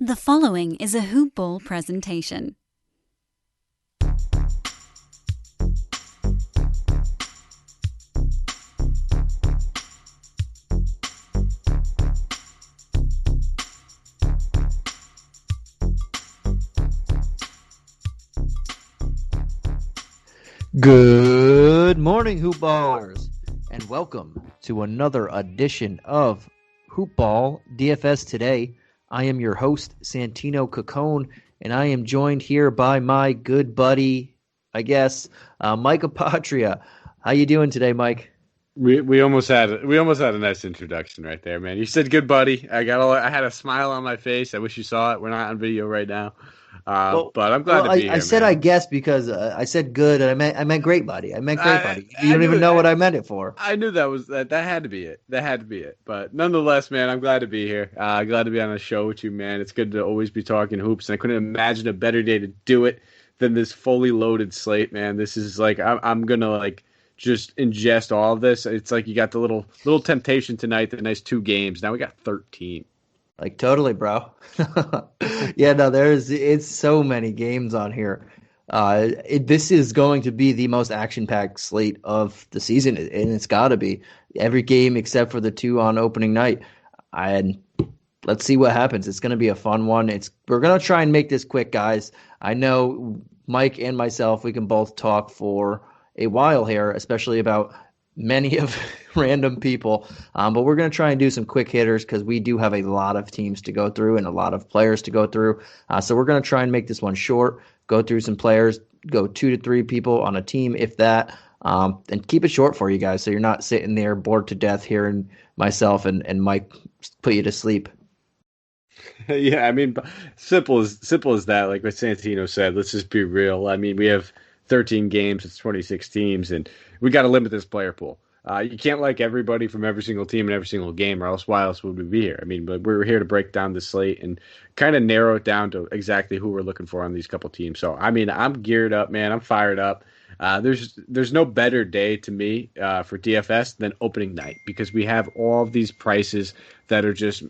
The following is a Hoop Ball presentation. Good morning, Hoop Ballers, and welcome to another edition of Hoop Ball DFS Today. I am your host, Santino Caccone, and I am joined here by my good buddy, Mike Apotria. How you doing today, Mike? We almost had a nice introduction right there, man. You said good, buddy. I had a smile on my face. I wish you saw it. We're not on video right now, but I'm glad to be I here, said man. I guess because I said good, and I meant great, buddy. I meant great, buddy. You I don't even knew know what I meant it for. I knew that had to be it. That had to be it. But nonetheless, man, I'm glad to be here. Glad to be on a show with you, man. It's good to always be talking hoops, and I couldn't imagine a better day to do it than this fully loaded slate, man. This is like I'm gonna just ingest all of this. It's like you got the little temptation tonight, the nice 2 games. Now we got 13. Like totally, bro. Yeah, no, it's so many games on here. This is going to be the most action-packed slate of the season, and it's got to be every game except for the 2 on opening night. And let's see what happens. It's going to be a fun one. We're going to try and make this quick, guys. I know Mike and myself, we can both talk for a while here, especially about many of random people. But we're going to try and do some quick hitters because we do have a lot of teams to go through and a lot of players to go through. So we're going to try and make this one short, go through some players, go 2 to 3 people on a team, if that, and keep it short for you guys so you're not sitting there bored to death hearing myself and Mike put you to sleep. Yeah, I mean, simple as that. Like what Santino said, let's just be real. I mean, we have 13 games, it's 26 teams, and we got to limit this player pool. You can't like everybody from every single team and every single game, or else why else would we be here? I mean, but we're here to break down the slate and kind of narrow it down to exactly who we're looking for on these couple teams. So, I mean, I'm geared up, man. I'm fired up. There's no better day to me for DFS than opening night because we have all of these prices that are just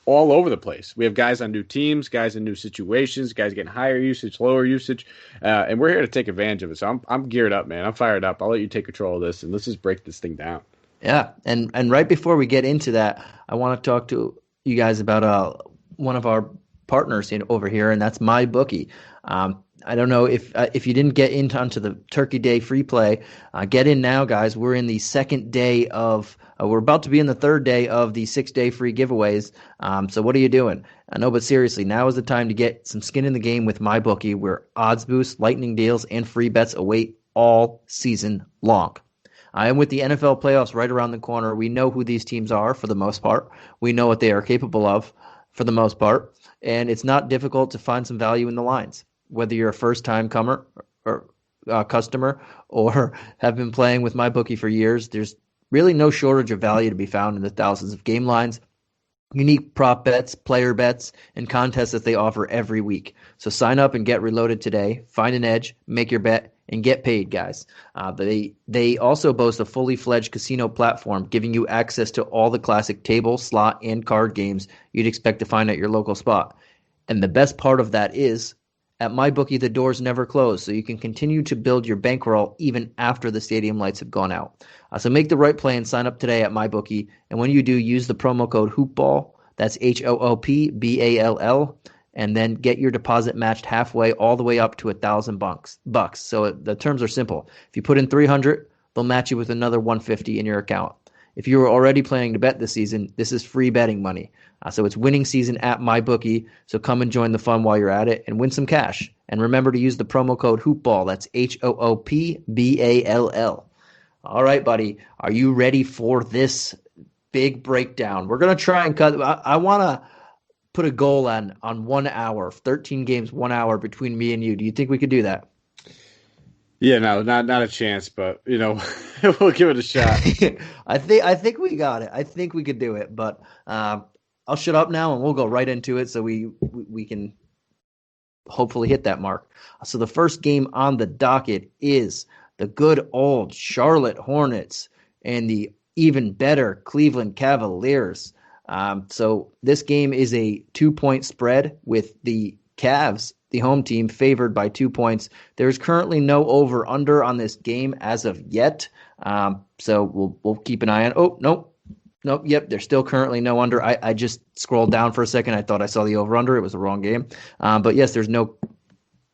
all over the place. We have guys on new teams, guys in new situations, guys getting higher usage, lower usage, and we're here to take advantage of it. So I'm geared up, man. I'm fired up. I'll let you take control of this and let's just break this thing down. Yeah, and right before we get into that, I want to talk to you guys about one of our partners over here, and that's MyBookie. I don't know if you didn't get onto the Turkey Day free play, get in now, guys. We're in the second day of we're about to be in the third day of the 6-day free giveaways. So what are you doing? I know, but seriously, now is the time to get some skin in the game with MyBookie, where odds boosts, lightning deals, and free bets await all season long. And with the NFL playoffs right around the corner, we know who these teams are for the most part. We know what they are capable of for the most part, and it's not difficult to find some value in the lines. Whether you're a first-time comer or customer or have been playing with MyBookie for years, there's really no shortage of value to be found in the thousands of game lines, unique prop bets, player bets, and contests that they offer every week. So sign up and get reloaded today. Find an edge, make your bet, and get paid, guys. They also boast a fully fledged casino platform giving you access to all the classic table, slot, and card games you'd expect to find at your local spot. And the best part of that is, at MyBookie, the doors never close, so you can continue to build your bankroll even after the stadium lights have gone out. So make the right play and sign up today at MyBookie. And when you do, use the promo code HoopBall. That's HOOPBALL. And then get your deposit matched halfway, all the way up to $1,000. So the terms are simple. If you put in $300, they'll match you with another $150 in your account. If you were already planning to bet this season, this is free betting money. So it's winning season at MyBookie. So come and join the fun while you're at it and win some cash. And remember to use the promo code HoopBall. That's HOOPBALL. All right, buddy. Are you ready for this big breakdown? We're going to try and cut. I want to put a goal on 1 hour, 13 games, 1 hour between me and you. Do you think we could do that? Yeah, no, not a chance, but we'll give it a shot. I think we got it. I think we could do it, but I'll shut up now and we'll go right into it so we can hopefully hit that mark. So the first game on the docket is the good old Charlotte Hornets and the even better Cleveland Cavaliers. So this game is a 2-point spread with the Cavs, the home team, favored by 2 points. There's currently no over-under on this game as of yet. So we'll keep an eye on. Oh, nope. Yep, there's still currently no under. I just scrolled down for a second. I thought I saw the over-under. It was the wrong game. But yes, there's no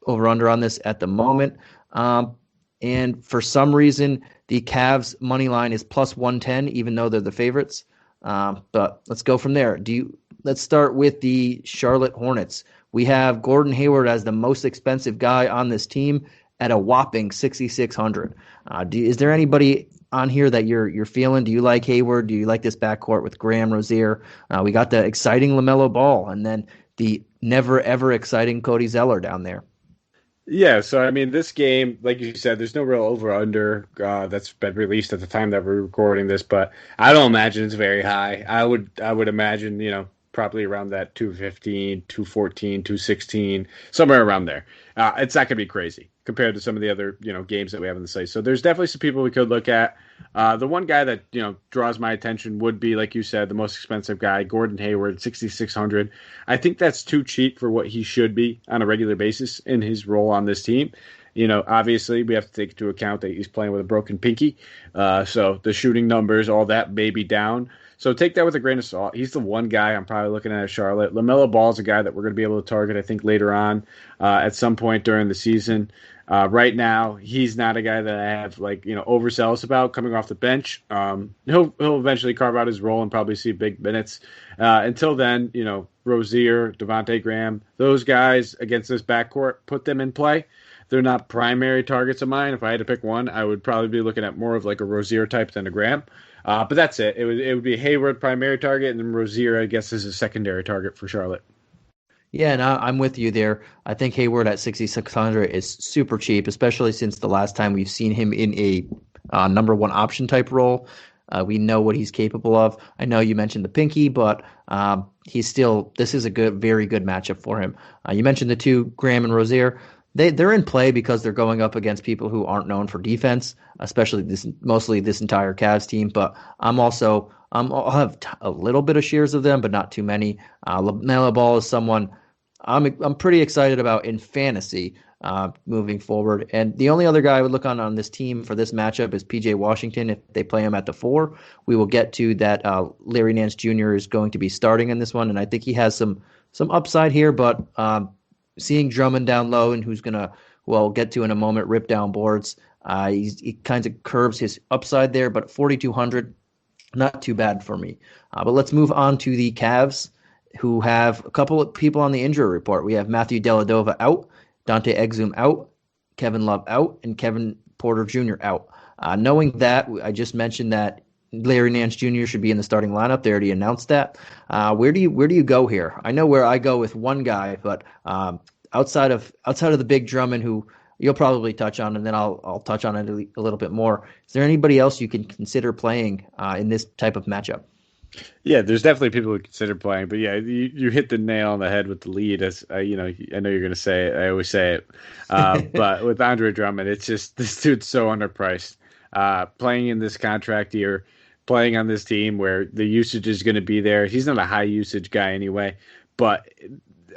over-under on this at the moment. And for some reason, the Cavs money line is plus 110, even though they're the favorites. But let's go from there. Let's start with the Charlotte Hornets. We have Gordon Hayward as the most expensive guy on this team at a whopping 6,600. Is there anybody on here that you're feeling? Do you like Hayward? Do you like this backcourt with Graham, Rozier? We got the exciting LaMelo Ball, and then the never ever exciting Cody Zeller down there. Yeah, so I mean, this game, like you said, there's no real over-under that's been released at the time that we're recording this, but I don't imagine it's very high. I would imagine, probably around that 215, 214, 216, somewhere around there. It's not going to be crazy compared to some of the other, games that we have in the slate. So there's definitely some people we could look at. The one guy that, draws my attention would be, like you said, the most expensive guy, Gordon Hayward, 6,600. I think that's too cheap for what he should be on a regular basis in his role on this team. Obviously we have to take into account that he's playing with a broken pinky. So the shooting numbers, all that may be down. So take that with a grain of salt. He's the one guy I'm probably looking at Charlotte. LaMelo Ball is a guy that we're going to be able to target, I think, later on at some point during the season. Right now, he's not a guy that I have overzealous about coming off the bench. He'll eventually carve out his role and probably see big minutes. Until then, Rozier, Devontae Graham, those guys against this backcourt, put them in play. They're not primary targets of mine. If I had to pick one, I would probably be looking at more of like a Rozier type than a Graham. But that's it. It would be Hayward primary target, and then Rozier, I guess, is a secondary target for Charlotte. Yeah, and I'm with you there. I think Hayward at 6,600 is super cheap, especially since the last time we've seen him in a number one option type role. We know what he's capable of. I know you mentioned the pinky, but this is a very good matchup for him. You mentioned the two, Graham and Rozier. They're in play because they're going up against people who aren't known for defense, especially mostly this entire Cavs team. But I'll have a little bit of shares of them, but not too many. LaMelo Ball is someone I'm pretty excited about in fantasy moving forward. And the only other guy I would look on this team for this matchup is PJ Washington. If they play him at the 4, we will get to that. Larry Nance Jr. is going to be starting in this one, and I think he has some upside here, but seeing Drummond down low and who's going to, we'll get to in a moment, rip down boards, he kind of curbs his upside there, but 4,200, not too bad for me. But let's move on to the Cavs, who have a couple of people on the injury report. We have Matthew Dellavedova out, Dante Exum out, Kevin Love out, and Kevin Porter Jr. out. Knowing that, I just mentioned that Larry Nance Jr. should be in the starting lineup. They already announced that. Where do you go here? I know where I go with one guy, but outside of the big Drummond, who you'll probably touch on, and then I'll touch on it a little bit more. Is there anybody else you can consider playing in this type of matchup? Yeah, there's definitely people who consider playing, but yeah, you hit the nail on the head with the lead. As I know you're going to say it. I always say it, but with Andre Drummond, it's just this dude's so underpriced. Playing in this contract year, playing on this team where the usage is going to be there. He's not a high usage guy anyway, but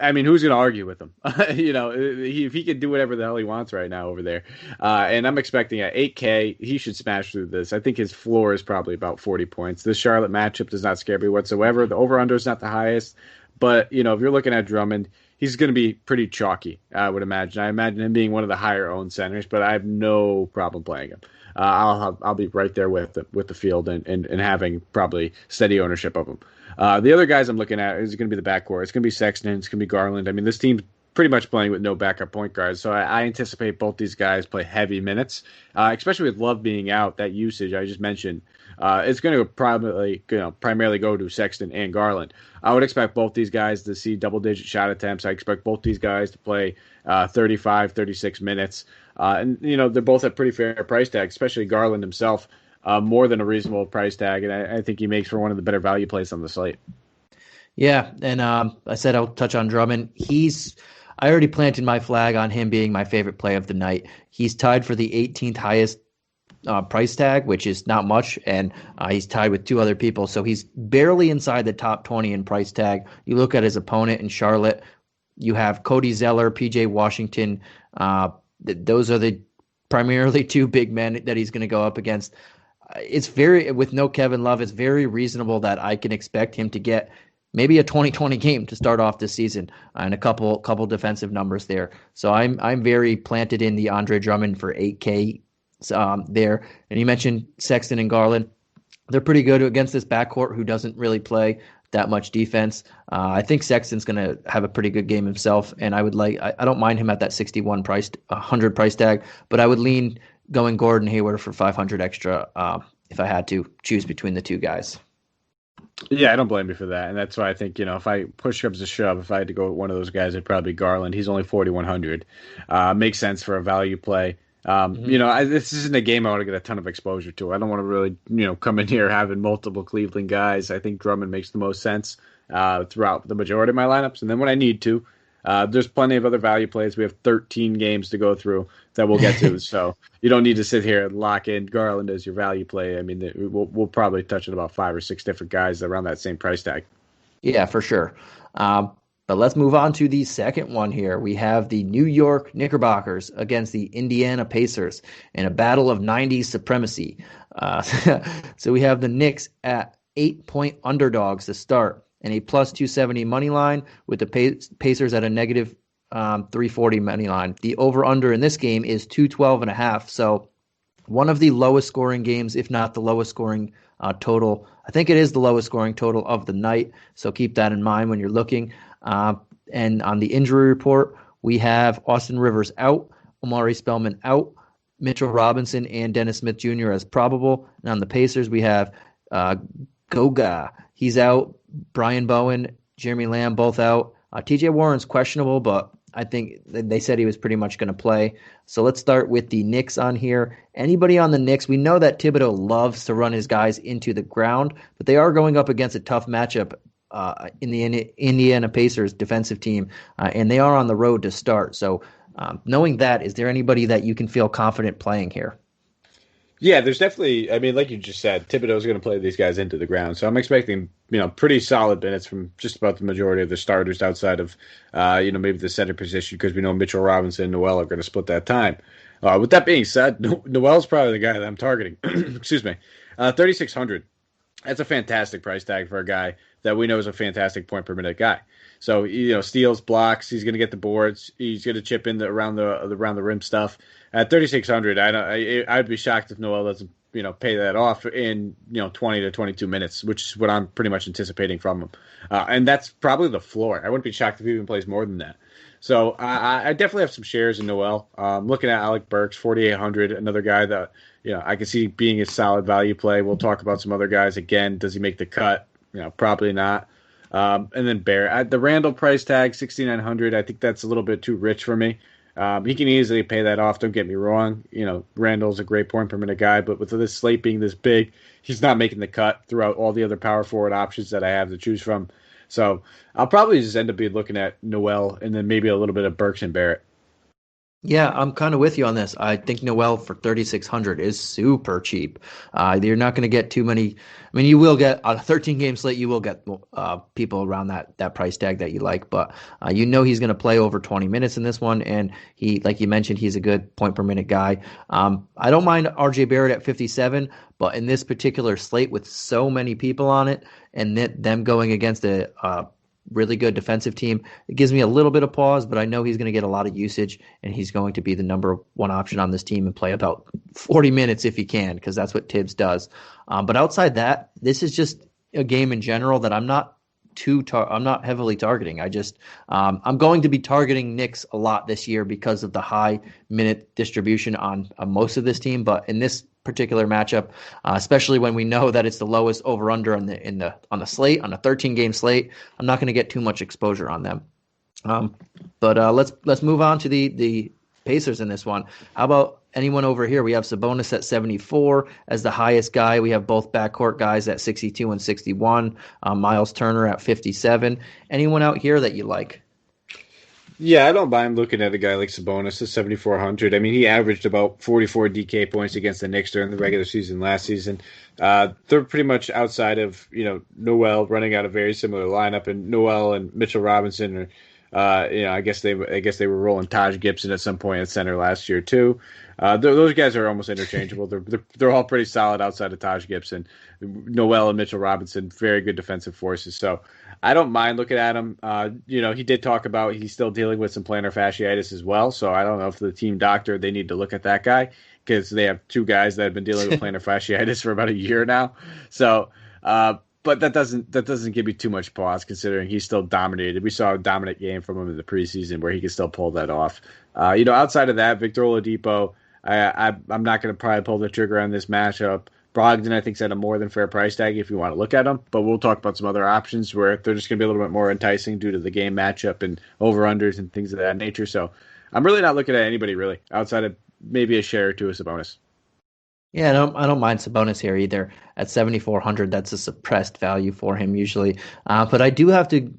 I mean, who's going to argue with him? If he can do whatever the hell he wants right now over there. And I'm expecting at 8K, he should smash through this. I think his floor is probably about 40 points. This Charlotte matchup does not scare me whatsoever. The over-under is not the highest. But, if you're looking at Drummond, he's going to be pretty chalky, I would imagine. I imagine him being one of the higher-owned centers, but I have no problem playing him. I'll be right there with the field and having probably steady ownership of him. The other guys I'm looking at is going to be the backcourt. It's going to be Sexton. It's going to be Garland. I mean, this team's pretty much playing with no backup point guards, so I anticipate both these guys play heavy minutes, especially with Love being out. That usage I just mentioned, it's going to primarily go to Sexton and Garland. I would expect both these guys to see double-digit shot attempts. I expect both these guys to play 35, 36 minutes. And they're both at pretty fair price tags, especially Garland himself, more than a reasonable price tag. And I think he makes for one of the better value plays on the slate. Yeah, and I said I'll touch on Drummond. I already planted my flag on him being my favorite play of the night. He's tied for the 18th highest price tag, which is not much, and he's tied with two other people, so he's barely inside the top 20 in price tag. You look at his opponent in Charlotte, you have Cody Zeller, PJ Washington. Those are the primarily two big men that he's going to go up against. It's with no Kevin Love, it's very reasonable that I can expect him to get maybe a 20-20 game to start off this season, and a couple defensive numbers there. So I'm very planted in the Andre Drummond for 8K there. And you mentioned Sexton and Garland. They're pretty good against this backcourt who doesn't really play that much defense. I think Sexton's going to have a pretty good game himself, and I don't mind him at that 61 price, 100 price tag, but I would lean going Gordon Hayward for 500 extra if I had to choose between the two guys. Yeah, I don't blame you for that, and that's why I think, if I push comes to shove, if I had to go with one of those guys, it'd probably be Garland. He's only 4,100. Makes sense for a value play. This isn't a game I want to get a ton of exposure to. I don't want to really, come in here having multiple Cleveland guys. I think Drummond makes the most sense throughout the majority of my lineups, and then when I need to, there's plenty of other value plays. We have 13 games to go through that we'll get to, so you don't need to sit here and lock in Garland as your value play. I mean, we'll probably touch on about 5 or 6 different guys around that same price tag. Yeah, for sure. But let's move on to the second one here. We have the New York Knickerbockers against the Indiana Pacers in a battle of 90s supremacy. So we have the Knicks at 8-point underdogs to start, and a plus 270 money line with the Pacers at a negative 340 money line. The over-under in this game is 212.5. So one of the lowest scoring games, if not the lowest scoring total. I think it is the lowest scoring total of the night. So keep that in mind when you're looking. And on the injury report, we have Austin Rivers out, Omari Spellman out, Mitchell Robinson and Dennis Smith Jr. as probable. And on the Pacers, we have Goga. He's out. Brian Bowen, Jeremy Lamb, both out. TJ Warren's questionable, but I think they said he was pretty much going to play. So let's start with the Knicks on here. Anybody on the Knicks? We know that Thibodeau loves to run his guys into the ground, but they are going up against a tough matchup in the Indiana Pacers defensive team, and they are on the road to start. So knowing that, is there anybody that you can feel confident playing here? Yeah, there's definitely, like you just said, Thibodeau's going to play these guys into the ground. So I'm expecting, pretty solid minutes from just about the majority of the starters outside of, maybe the center position, because we know Mitchell Robinson and Noel are going to split that time. With that being said, Noel's probably the guy that I'm targeting. Excuse me. 3,600. That's a fantastic price tag for a guy that we know is a fantastic point per minute guy. So, steals, blocks, he's going to get the boards, he's going to chip in around the rim stuff. At 3,600, I'd be shocked if Noel doesn't, pay that off in, 20 to 22 minutes, which is what I'm pretty much anticipating from him. And that's probably the floor. I wouldn't be shocked if he even plays more than that. So I definitely have some shares in Noel. Looking at Alec Burks, 4,800, another guy that, I can see being a solid value play. We'll talk about some other guys again. Does he make the cut? Probably not. And then Bear. The Randall price tag, 6,900. I think that's a little bit too rich for me. He can easily pay that off. Don't get me wrong. Randall's a great point per minute guy, but with this slate being this big, he's not making the cut throughout all the other power forward options that I have to choose from. So I'll probably just end up looking at Noel and then maybe a little bit of Burks and Barrett. Yeah, I'm kind of with you on this. I think Noel for 3,600 is super cheap. You're not going to get too many. You will get on a 13-game slate. You will get people around that price tag that you like, but he's going to play over 20 minutes in this one, and he, like you mentioned, he's a good point per minute guy. I don't mind RJ Barrett at 57, but in this particular slate with so many people on it, and them going against a really good defensive team, it gives me a little bit of pause, but I know he's going to get a lot of usage, and he's going to be the number one option on this team and play about 40 minutes if he can, because that's what Tibbs does. But outside that, this is just a game in general that I'm not I'm not heavily targeting. I'm going to be targeting Knicks a lot this year because of the high minute distribution on most of this team, but in this particular matchup, especially when we know that it's the lowest over under on the slate, on a 13-game slate, I'm not going to get too much exposure on them. But let's move on to the Pacers in this one. How about anyone over here? We have Sabonis at 74 as the highest guy. We have both backcourt guys at 62 and 61. Miles Turner at 57. Anyone out here that you like? Yeah, I don't mind looking at a guy like Sabonis at 7,400. I mean, he averaged about 44 DK points against the Knicks during the regular season last season. They're pretty much outside of, Noel running out a very similar lineup, and Noel and Mitchell Robinson are, I guess they were rolling Taj Gibson at some point at center last year too. Those guys are almost interchangeable. They're all pretty solid outside of Taj Gibson. Noel and Mitchell Robinson, very good defensive forces. So I don't mind looking at him. He did talk about he's still dealing with some plantar fasciitis as well. So I don't know if the team doctor, they need to look at that guy because they have two guys that have been dealing with plantar fasciitis for about a year now. So, but that doesn't give me too much pause considering he's still dominated. We saw a dominant game from him in the preseason where he can still pull that off. Outside of that, Victor Oladipo, I'm not going to probably pull the trigger on this matchup. Brogdon, I think, is at a more than fair price tag if you want to look at them, but we'll talk about some other options where they're just going to be a little bit more enticing due to the game matchup and over-unders and things of that nature. So I'm really not looking at anybody really outside of maybe a share or two of Sabonis. Yeah, I don't mind Sabonis here either. At 7,400, that's a suppressed value for him usually. But I do have to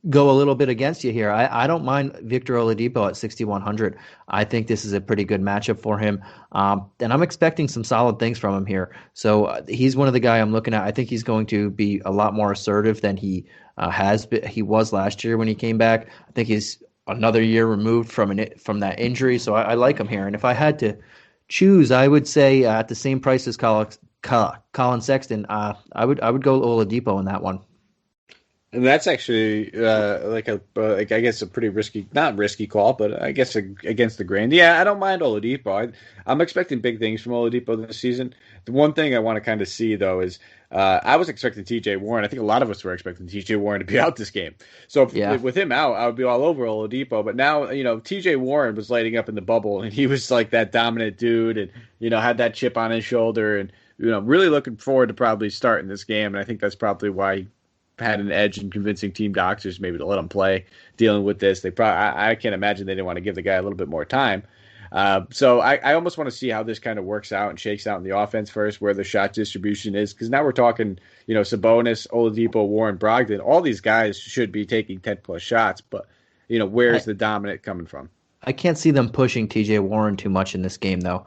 go a little bit against you here. I don't mind Victor Oladipo at 6,100. I think this is a pretty good matchup for him. And I'm expecting some solid things from him here. So he's one of the guys I'm looking at. I think he's going to be a lot more assertive than he was last year when he came back. I think he's another year removed from that injury. So I like him here. And if I had to choose, I would say at the same price as Colin Sexton, I would go Oladipo in that one. And that's actually I guess a pretty not risky call, but I guess against the grain. Yeah, I don't mind Oladipo. I'm expecting big things from Oladipo this season. The one thing I want to kind of see though is I was expecting T.J. Warren. I think a lot of us were expecting T.J. Warren to be out this game. So with him out, I would be all over Oladipo. But now T.J. Warren was lighting up in the bubble, and he was like that dominant dude, and had that chip on his shoulder, and really looking forward to probably starting this game. And I think that's probably why he had an edge in convincing team doctors maybe to let him play dealing with this. They probably I can't imagine they didn't want to give the guy a little bit more time. So I almost want to see how this kind of works out and shakes out in the offense first, where the shot distribution is, because now we're talking Sabonis, Oladipo, Warren, Brogdon. All these guys should be taking 10 plus shots, but where's the dominant coming from? I can't see them pushing T.J. Warren too much in this game, though.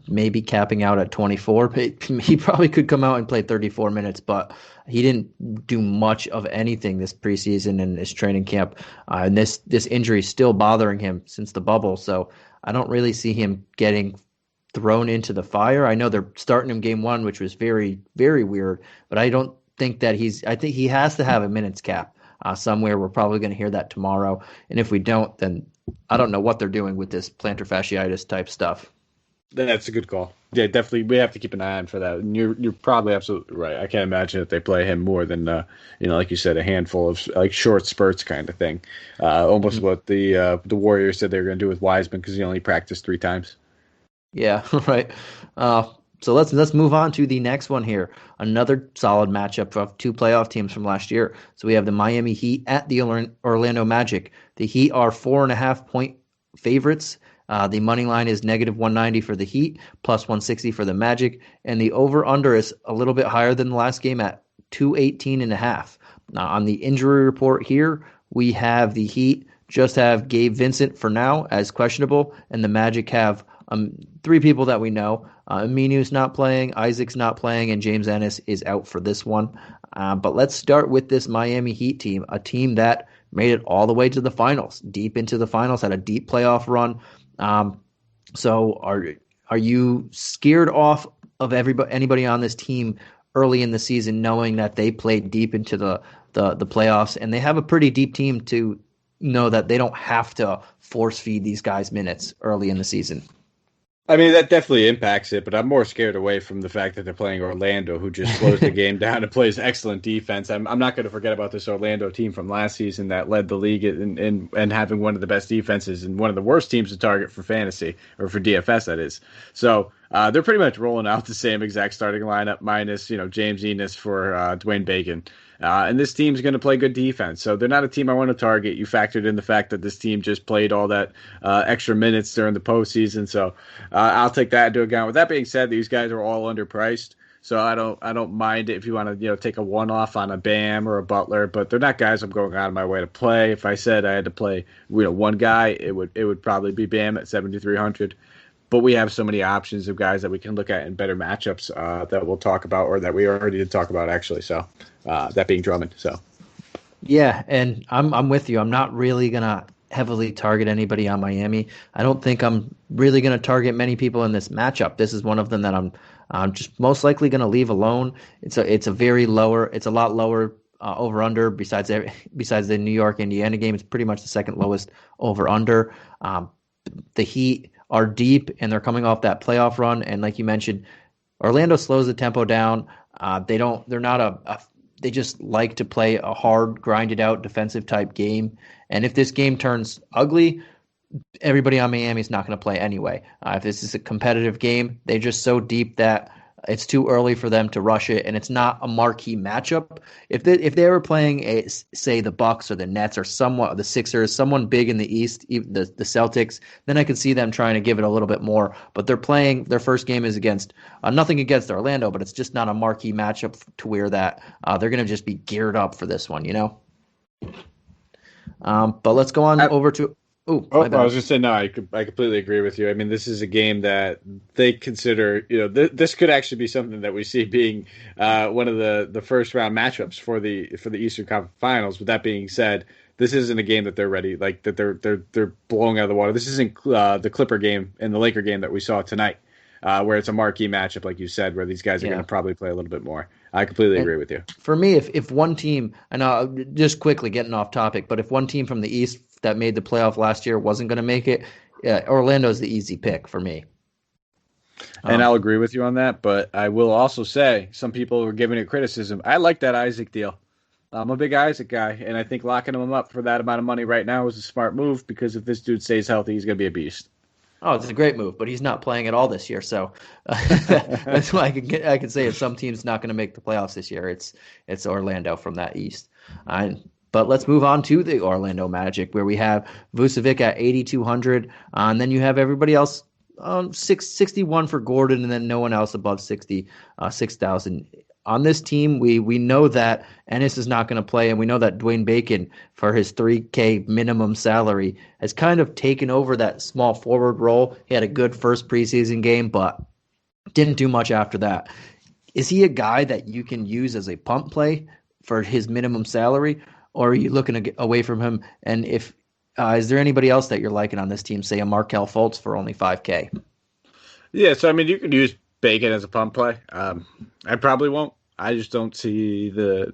Maybe capping out at 24. He probably could come out and play 34 minutes, but he didn't do much of anything this preseason and this training camp. And this injury is still bothering him since the bubble, so I don't really see him getting thrown into the fire. I know they're starting him game one, which was very, very weird, but I don't think that I think he has to have a minutes cap somewhere. We're probably going to hear that tomorrow. And if we don't, then I don't know what they're doing with this plantar fasciitis type stuff. That's a good call. Yeah, definitely. We have to keep an eye on for that. And you're probably absolutely right. I can't imagine that they play him more than like you said, a handful of like short spurts kind of thing. Almost what the Warriors said they were going to do with Wiseman because he only practiced 3 times. Yeah, right. So let's move on to the next one here. Another solid matchup of 2 playoff teams from last year. So we have the Miami Heat at the Orlando Magic. The Heat are 4.5 point favorites. The money line is -190 for the Heat, +160 for the Magic, and the over/under is a little bit higher than the last game at 218.5. Now on the injury report here, we have the Heat just have Gabe Vincent for now as questionable, and the Magic have 3 people that we know. Aminu's not playing, Isaac's not playing, and James Ennis is out for this one. But let's start with this Miami Heat team, a team that made it all the way to the finals, deep into the finals, had a deep playoff run. So are you scared off of anybody on this team early in the season, knowing that they played deep into the playoffs, and they have a pretty deep team to know that they don't have to force feed these guys minutes early in the season? I mean, that definitely impacts it, but I'm more scared away from the fact that they're playing Orlando, who just slows the game down and plays excellent defense. I'm not going to forget about this Orlando team from last season that led the league in having one of the best defenses and one of the worst teams to target for fantasy, or for DFS, that is. So they're pretty much rolling out the same exact starting lineup, minus James Ennis for Dwayne Bacon. And this team's going to play good defense. So they're not a team I want to target. You factored in the fact that this team just played all that extra minutes during the postseason. So I'll take that into account. With that being said, these guys are all underpriced. So I don't mind it if you want to take a one-off on a Bam or a Butler, but they're not guys I'm going out of my way to play. If I said I had to play one guy, it would probably be Bam at 7,300. But we have so many options of guys that we can look at in better matchups that we'll talk about, or that we already did talk about actually. So that being Drummond. So yeah, and I'm with you. I'm not really gonna heavily target anybody on Miami. I don't think I'm really gonna target many people in this matchup. This is one of them that I'm just most likely gonna leave alone. It's a lot lower over under besides the New York Indiana game. It's pretty much the second lowest over under. The Heat are deep and they're coming off that playoff run, and like you mentioned, Orlando slows the tempo down. They just like to play a hard, grinded out defensive type game. And if this game turns ugly, everybody on Miami is not going to play anyway. If this is a competitive game, they're just so deep that it's too early for them to rush it, and it's not a marquee matchup. If they were playing say the Bucks or the Nets or the Sixers, someone big in the East, even the Celtics, then I could see them trying to give it a little bit more. But they're playing their first game is against nothing against Orlando, but it's just not a marquee matchup to where that they're going to just be geared up for this one, But let's go on over to. I was just saying, no, I completely agree with you. I mean, this is a game that they consider, this could actually be something that we see being one of the first round matchups for the Eastern Conference Finals. With that being said, this isn't a game that they're ready, like that they're blowing out of the water. This isn't the Clipper game and the Laker game that we saw tonight, where it's a marquee matchup, like you said, where these guys are going to probably play a little bit more. I completely agree with you. For me, if one team, and just quickly getting off topic, but if one team from the East that made the playoff last year wasn't going to make it, Orlando's the easy pick for me. And I'll agree with you on that, but I will also say some people are giving it criticism. I like that Isaac deal. I'm a big Isaac guy, and I think locking him up for that amount of money right now is a smart move because if this dude stays healthy, he's going to be a beast. Oh, it's a great move, but he's not playing at all this year, so that's why I can say if some team's not going to make the playoffs this year, it's Orlando from that East. But let's move on to the Orlando Magic, where we have Vucevic at 8,200, and then you have everybody else 661 for Gordon, and then no one else above 6,000. On this team, we know that Ennis is not going to play, and we know that Dwayne Bacon, for his $3K minimum salary, has kind of taken over that small forward role. He had a good first preseason game, but didn't do much after that. Is he a guy that you can use as a pump play for his minimum salary, or are you looking to get away from him? And if is there anybody else that you're liking on this team, say a Markelle Fultz for only $5K? Yeah, so I mean, you could use Bacon as a pump play. I probably won't. I just don't see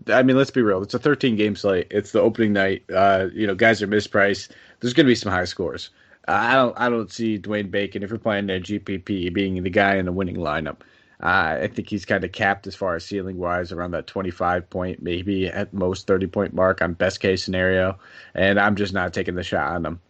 I mean, let's be real. It's a 13-game slate. It's the opening night. Guys are mispriced. There's going to be some high scores. I don't see Dwayne Bacon, if you're playing their GPP, being the guy in the winning lineup. I think he's kind of capped as far as ceiling-wise around that 25-point, maybe at most 30-point mark on best-case scenario, and I'm just not taking the shot on him.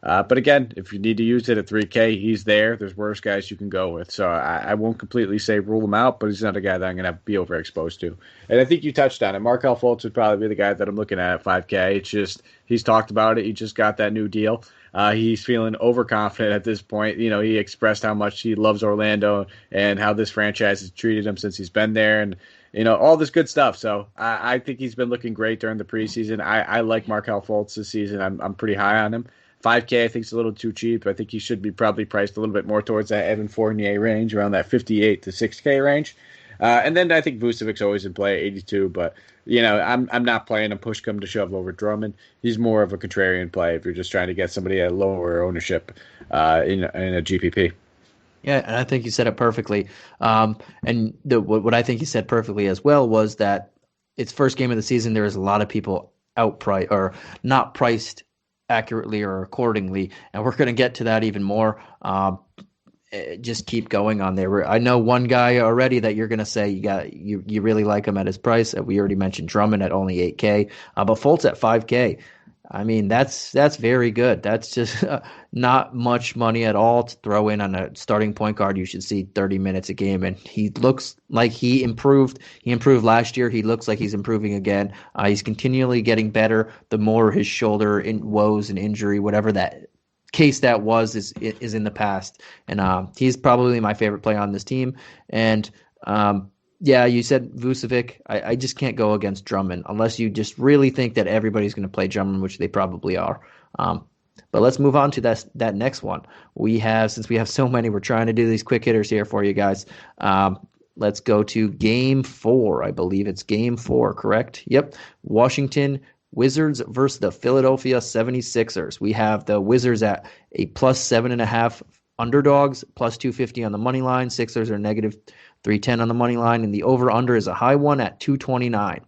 But again, if you need to use it at 3K, he's there. There's worse guys you can go with. So I won't completely say rule him out, but he's not a guy that I'm going to be overexposed to. And I think you touched on it. Markelle Fultz would probably be the guy that I'm looking at 5K. It's just he's talked about it. He just got that new deal. He's feeling overconfident at this point. He expressed how much he loves Orlando and how this franchise has treated him since he's been there, and all this good stuff. So I think he's been looking great during the preseason. I like Markelle Fultz this season. I'm pretty high on him. 5K I think is a little too cheap. I think he should be probably priced a little bit more towards that Evan Fournier range, around that 58 to 6K range. And then I think Vucevic's always in play at 82, but I'm not playing him push come to shove over Drummond. He's more of a contrarian play if you're just trying to get somebody at lower ownership in a GPP. Yeah, and I think you said it perfectly. And what I think you said perfectly as well was that it's first game of the season. There is a lot of people outpriced or not priced accurately or accordingly, and we're going to get to that even more. Just keep going on there. I know one guy already that you're going to say you really like him at his price. We already mentioned Drummond at only 8K, but Fultz at 5K. I mean, that's very good. That's just not much money at all to throw in on a starting point guard. You should see 30 minutes a game, and he looks like he improved. He improved last year. He looks like he's improving again. He's continually getting better. The more his shoulder woes and injury, whatever that case that was, is in the past. And he's probably my favorite player on this team. And Yeah, you said Vucevic. I just can't go against Drummond unless you just really think that everybody's going to play Drummond, which they probably are. But let's move on to that next one. Since we have so many, we're trying to do these quick hitters here for you guys. Let's go to Game 4. I believe it's Game 4, correct? Yep. Washington Wizards versus the Philadelphia 76ers. We have the Wizards at a plus 7.5 underdogs, plus 250 on the money line. Sixers are negative 310 on the money line, and the over-under is a high one at 229.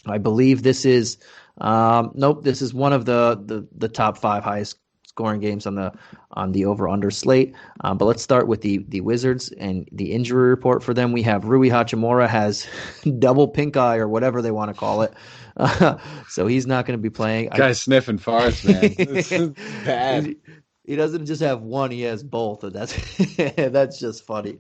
I believe this is this is one of the top 5 highest scoring games on the over-under slate. But let's start with the Wizards and the injury report for them. We have Rui Hachimura has double pink eye or whatever they want to call it. So he's not going to be playing. Guy's sniffing farts, man. This is bad. He doesn't just have one; he has both, and that's just funny.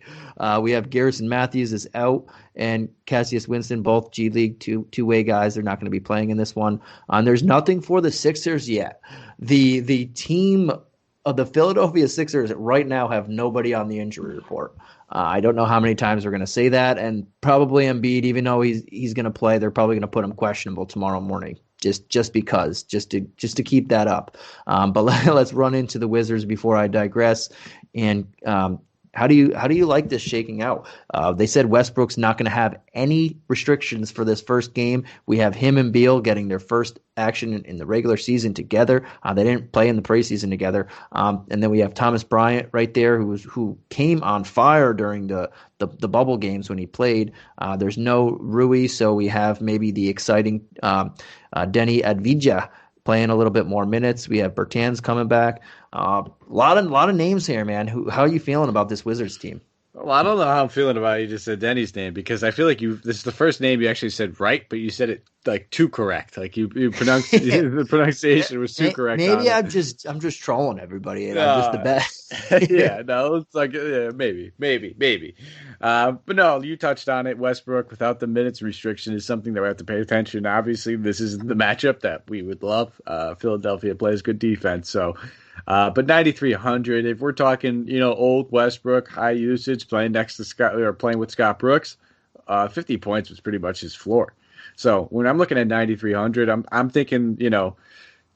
We have Garrison Matthews is out, and Cassius Winston, both G League two-way guys. They're not going to be playing in this one. There's nothing for the Sixers yet. The team of the Philadelphia Sixers right now have nobody on the injury report. I don't know how many times we're going to say that, and probably Embiid, even though he's going to play, they're probably going to put him questionable tomorrow morning. Just because, just to keep that up. But let's run into the Wizards before I digress. And how do you like this shaking out? They said Westbrook's not going to have any restrictions for this first game. We have him and Beal getting their first action in the regular season together. They didn't play in the preseason together. And then we have Thomas Bryant right there, who came on fire during the bubble games when he played. There's no Rui, so we have maybe the exciting Denny Advija playing a little bit more minutes. We have Bertans coming back. A lot of names here, man. How are you feeling about this Wizards team? Well, I don't know how I'm feeling about it. You just said Denny's name because I feel like this is the first name you actually said right, but you said it like too correct. Like you pronounced the pronunciation was too correct. Maybe I'm just trolling everybody, and I'm just the best. Yeah, no, it's like maybe. But no, you touched on it. Westbrook without the minutes restriction is something that we have to pay attention. Obviously, this is the matchup that we would love. Philadelphia plays good defense, so. But 9,300, if we're talking, old Westbrook, high usage, playing next to Scott or playing with Scott Brooks, 50 points was pretty much his floor. So when I'm looking at 9,300, I'm thinking,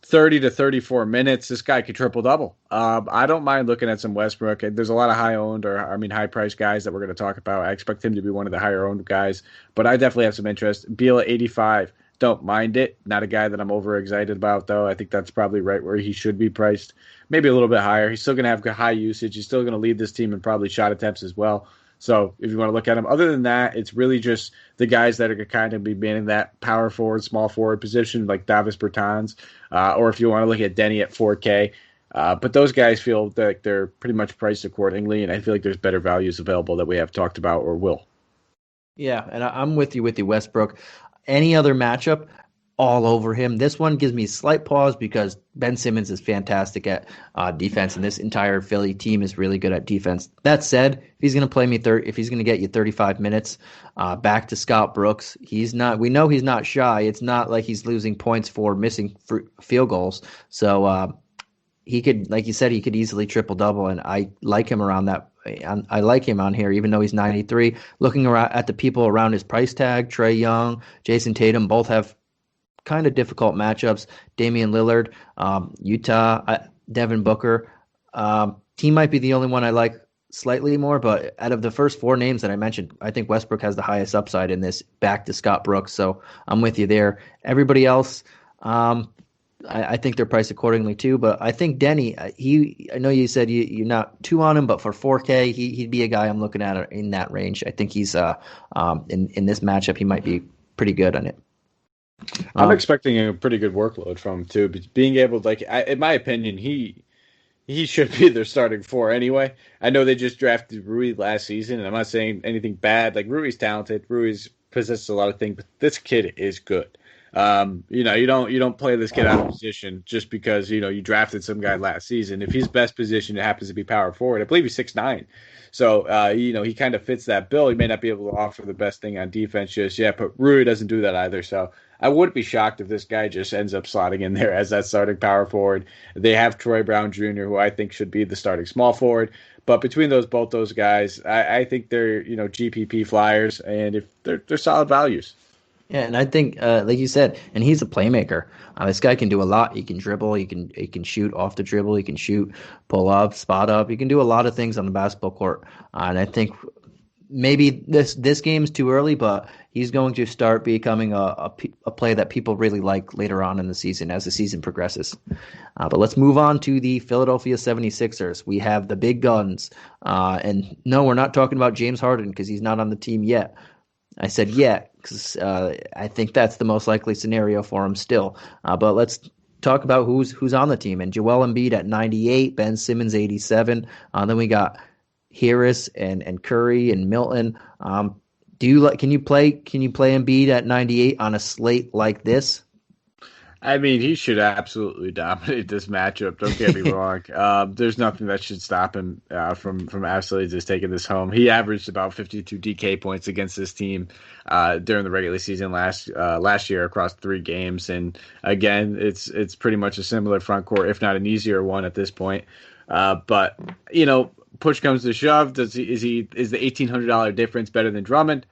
30 to 34 minutes, this guy could triple double. I don't mind looking at some Westbrook. There's a lot of high priced guys that we're going to talk about. I expect him to be one of the higher owned guys, but I definitely have some interest. Beal at 85. Don't mind it. Not a guy that I'm over excited about, though. I think that's probably right where he should be priced. Maybe a little bit higher. He's still going to have high usage. He's still going to lead this team in probably shot attempts as well. So if you want to look at him, other than that, it's really just the guys that are going to kind of be manning that power forward, small forward position, like Davis Bertans, or if you want to look at Denny at 4K. But those guys feel like they're pretty much priced accordingly, and I feel like there's better values available that we have talked about or will. Yeah, and I'm with you Westbrook. Any other matchup, all over him. This one gives me a slight pause because Ben Simmons is fantastic at defense, and this entire Philly team is really good at defense. That said, if he's going to play me if he's going to get you 35 minutes, back to Scott Brooks. We know he's not shy. It's not like he's losing points for missing field goals. So he could, like you said, he could easily triple double, and I like him around that. I like him on here, even though he's 93. Looking around at the people around his price tag, Trae Young, Jason Tatum, both have kind of difficult matchups. Damian Lillard, Utah, Devin Booker. He might be the only one I like slightly more, but out of the first 4 names that I mentioned, I think Westbrook has the highest upside in this back to Scott Brooks, so I'm with you there. Everybody else, I think they're priced accordingly too, but I think Denny, I know you said you're not too on him, but for 4K, he'd be a guy I'm looking at in that range. I think he's in this matchup, he might be pretty good on it. I'm expecting a pretty good workload from him too. But being able, in my opinion, he should be their starting 4 anyway. I know they just drafted Rui last season, and I'm not saying anything bad. Like Rui's talented, Rui's possesses a lot of things, but this kid is good. You don't play this kid out of position just because you drafted some guy last season. If his best position happens to be power forward, I believe he's 6'9". So he kind of fits that bill. He may not be able to offer the best thing on defense just yet, but Rui doesn't do that either. So I wouldn't be shocked if this guy just ends up slotting in there as that starting power forward. They have Troy Brown Jr., who I think should be the starting small forward. But between both those guys, I think they're GPP flyers, and if they're solid values. Yeah, and I think, like you said, and he's a playmaker. This guy can do a lot. He can dribble. He can shoot off the dribble. He can shoot, pull up, spot up. He can do a lot of things on the basketball court. And I think maybe this game's too early, but he's going to start becoming a play that people really like later on in the season as the season progresses. But let's move on to the Philadelphia 76ers. We have the big guns. And no, we're not talking about James Harden because he's not on the team yet. I said yeah because I think that's the most likely scenario for him still. But let's talk about who's on the team. And Joel Embiid at 98, Ben Simmons 87. Then we got Harris and Curry and Milton. Can you play Embiid at 98 on a slate like this? I mean, he should absolutely dominate this matchup. Don't get me wrong. There's nothing that should stop him from absolutely just taking this home. He averaged about 52 DK points against this team during the regular season last year across 3 games. And again, it's pretty much a similar front court, if not an easier one at this point. But push comes to shove. Is the $1,800 difference better than Drummond?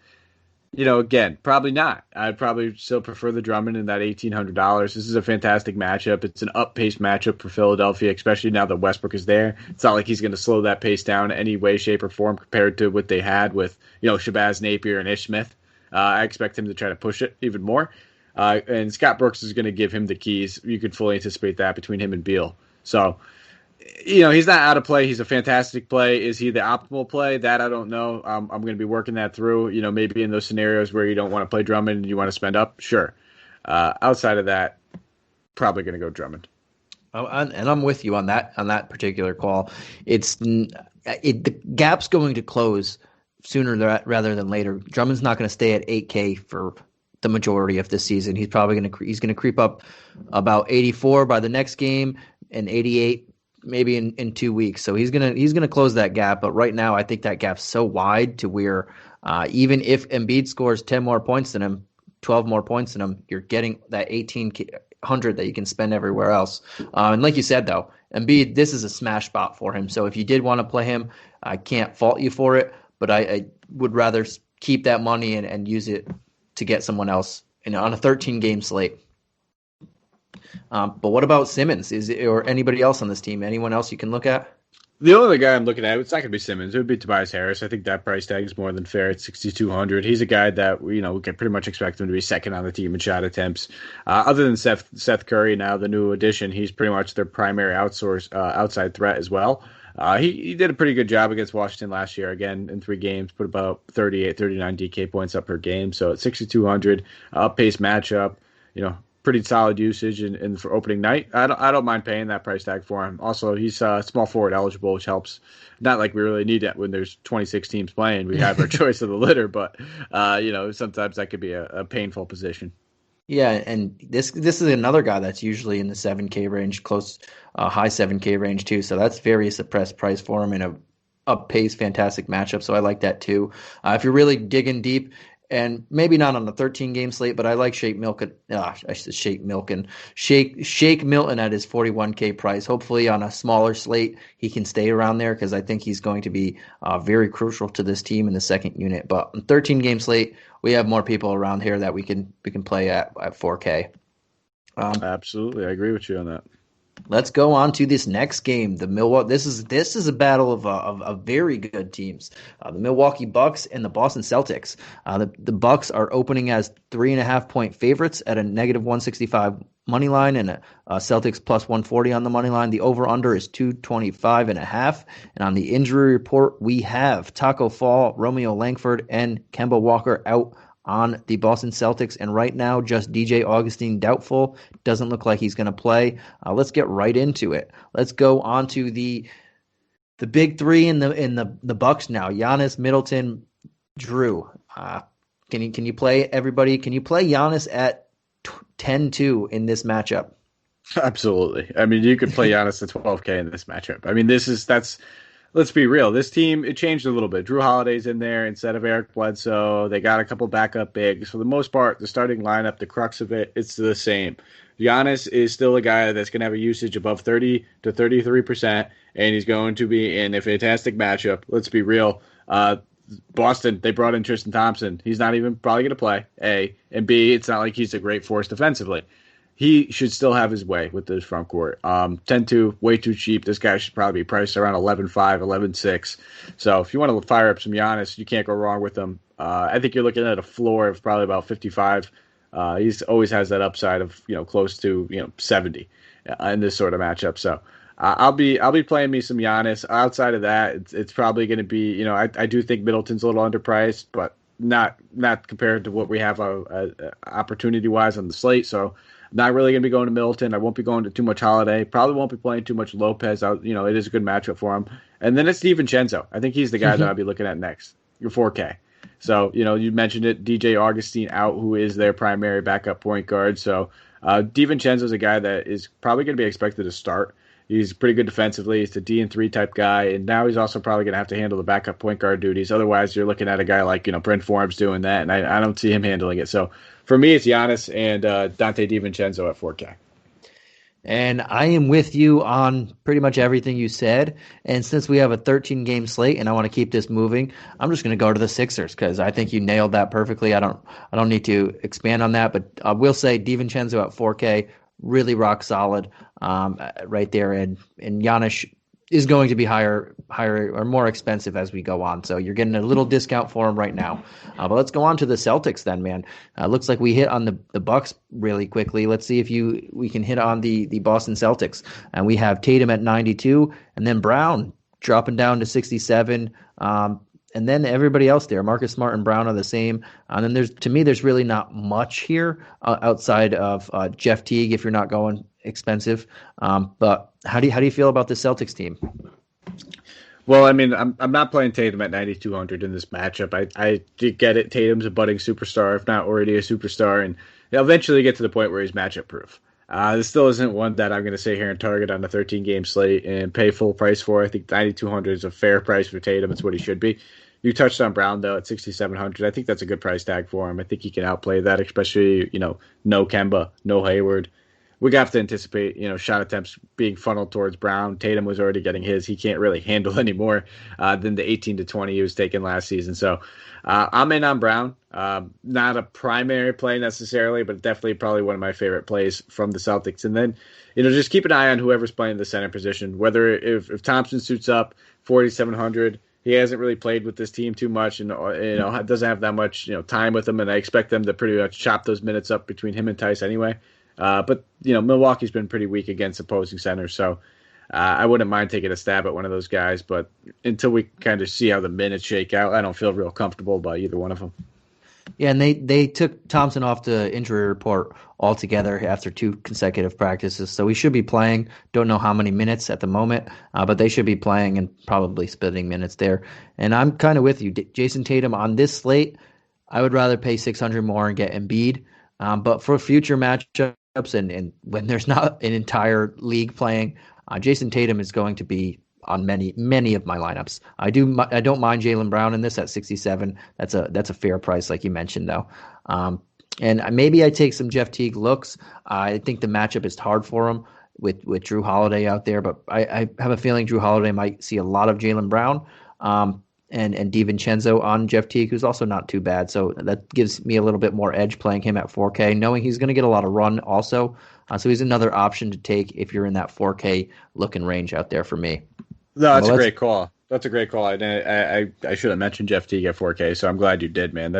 Again, probably not. I'd probably still prefer the Drummond in that $1,800. This is a fantastic matchup. It's an up-paced matchup for Philadelphia, especially now that Westbrook is there. It's not like he's going to slow that pace down in any way, shape, or form compared to what they had with, Shabazz Napier and Ish Smith. I expect him to try to push it even more. And Scott Brooks is going to give him the keys. You could fully anticipate that between him and Beal. So, he's not out of play. He's a fantastic play. Is he the optimal play? That I don't know. I'm going to be working that through. Maybe in those scenarios where you don't want to play Drummond and you want to spend up, sure. Outside of that, probably going to go Drummond. Oh, and I'm with you on that particular call. The gap's going to close sooner rather than later. Drummond's not going to stay at 8K for the majority of this season. He's probably going to creep up about 84 by the next game and 88 maybe in 2 weeks. So he's gonna close that gap. But right now, I think that gap's so wide to where even if Embiid scores 10 more points than him, 12 more points than him, you're getting that 1,800 that you can spend everywhere else. And like you said, though, Embiid, this is a smash spot for him. So if you did want to play him, I can't fault you for it. But I would rather keep that money and use it to get someone else on a 13-game slate. But what about Simmons? Or anybody else on this team? Anyone else you can look at? The only guy I'm looking at, it's not going to be Simmons. It would be Tobias Harris. I think that price tag is more than fair at $6,200. He's a guy that we can pretty much expect him to be second on the team in shot attempts. Other than Seth Curry, now the new addition, he's pretty much their primary outside threat as well. He did a pretty good job against Washington last year. Again, in 3 games, put about 38, 39 DK points up per game. So at 6,200, up-pace matchup, pretty solid usage in for opening night. I don't mind paying that price tag for him. Also, he's small forward eligible, which helps. Not like we really need that when there's 26 teams playing. We have our choice of the litter, but sometimes that could be a painful position. Yeah, and this is another guy that's usually in the 7K range, close high 7K range too. So that's very suppressed price for him in a up-pace, fantastic matchup. So I like that too. If you're really digging deep, and maybe not on the 13-game slate, but I like Shake Milton at his 41K price. Hopefully on a smaller slate, he can stay around there because I think he's going to be very crucial to this team in the second unit. But on 13-game slate, we have more people around here that we can play at 4K. Absolutely, I agree with you on that. Let's go on to this next game. The Milwaukee. This is a battle of very good teams. The Milwaukee Bucks and the Boston Celtics. The Bucks are opening as 3.5-point favorites at a -165 money line and a Celtics plus 140 on the money line. The over/under is 225.5. And on the injury report, we have Taco Fall, Romeo Langford, and Kemba Walker out on the Boston Celtics, and right now just DJ Augustine doubtful. Doesn't look like he's going to play. Let's get right into it. Let's go on to the big three in the Bucks now. Giannis, Middleton, Drew. Can you play everybody? Can you play Giannis at 10-2 in this matchup? Absolutely. I mean, you could play Giannis at 12K in this matchup. I mean, that's let's be real. This team, it changed a little bit. Drew Holiday's in there instead of Eric Bledsoe. They got a couple backup bigs. For the most part, the starting lineup, the crux of it, it's the same. Giannis is still a guy that's going to have a usage above 30 to 33%, and he's going to be in a fantastic matchup. Let's be real. Boston, they brought in Tristan Thompson. He's not even probably going to play, A. And B, it's not like he's a great force defensively. He should still have his way with this front court. 10-2, way too cheap. This guy should probably be priced around 11-5, 11-6. So if you want to fire up some Giannis, you can't go wrong with him. I think you're looking at a floor of probably about 55. He's always has that upside of close to 70 in this sort of matchup. So I'll be playing me some Giannis. Outside of that, it's probably going to be I do think Middleton's a little underpriced, but not compared to what we have opportunity wise on the slate. So I'm not really going to be going to Middleton. I won't be going to too much Holiday. Probably won't be playing too much Lopez. It is a good matchup for him. And then it's DiVincenzo. I think he's the guy that I'll be looking at next. Your 4K. So, you mentioned it, DJ Augustine out, who is their primary backup point guard. So, DiVincenzo is a guy that is probably going to be expected to start. He's pretty good defensively. He's a D&3 type guy, and now he's also probably going to have to handle the backup point guard duties. Otherwise, you're looking at a guy like Brent Forbes doing that, and I don't see him handling it. So, for me, it's Giannis and Dante DiVincenzo at 4K. And I am with you on pretty much everything you said. And since we have a 13-game slate and I want to keep this moving, I'm just going to go to the Sixers because I think you nailed that perfectly. I don't need to expand on that, but I will say DiVincenzo at 4K, really rock solid right there. And Giannis is going to be higher or more expensive as we go on. So you're getting a little discount for him right now. But let's go on to the Celtics then, man. Looks like we hit on the Bucks really quickly. Let's see if we can hit on the Boston Celtics. And we have Tatum at 92, and then Brown dropping down to 67. And then everybody else there, Marcus Smart and Brown are the same. And then there's really not much here outside of Jeff Teague if you're not going expensive. But how do you feel about the Celtics team? Well, I mean, I'm not playing Tatum at 9,200 in this matchup. I did get it. Tatum's a budding superstar, if not already a superstar, and he'll eventually get to the point where he's matchup proof. This still isn't one that I'm going to sit here and target on a 13-game slate and pay full price for. I think 9,200 is a fair price for Tatum. It's what he should be. You touched on Brown, though, at 6,700. I think that's a good price tag for him. I think he can outplay that, especially, no Kemba, no Hayward. We have to anticipate, shot attempts being funneled towards Brown. Tatum was already getting his. He can't really handle any more than the 18 to 20 he was taking last season. So I'm in on Brown. Not a primary play necessarily, but definitely probably one of my favorite plays from the Celtics. And then, just keep an eye on whoever's playing the center position. Whether if Thompson suits up 4,700, he hasn't really played with this team too much, and doesn't have that much time with them. And I expect them to pretty much chop those minutes up between him and Tice anyway. But Milwaukee's been pretty weak against opposing centers, so I wouldn't mind taking a stab at one of those guys. But until we kind of see how the minutes shake out, I don't feel real comfortable about either one of them. Yeah, and they took Thompson off the injury report altogether after 2 consecutive practices, so he should be playing. Don't know how many minutes at the moment, but they should be playing and probably splitting minutes there. And I'm kind of with you. Jason Tatum on this slate, I would rather pay 600 more and get Embiid. But for future matchups and when there's not an entire league playing, Jason Tatum is going to be on many of my lineups. I don't mind Jaylen Brown in this at 67. That's a fair price, like you mentioned, though. And maybe I take some Jeff Teague looks. I think the matchup is hard for him with Drew Holiday out there, but I have a feeling Drew Holiday might see a lot of Jaylen Brown. And DiVincenzo on Jeff Teague, who's also not too bad. So that gives me a little bit more edge playing him at 4K, knowing he's going to get a lot of run also. So he's another option to take if you're in that 4K looking range out there for me. No, that's a great call. That's a great call. I should have mentioned Jeff Teague at 4K, so I'm glad you did, man.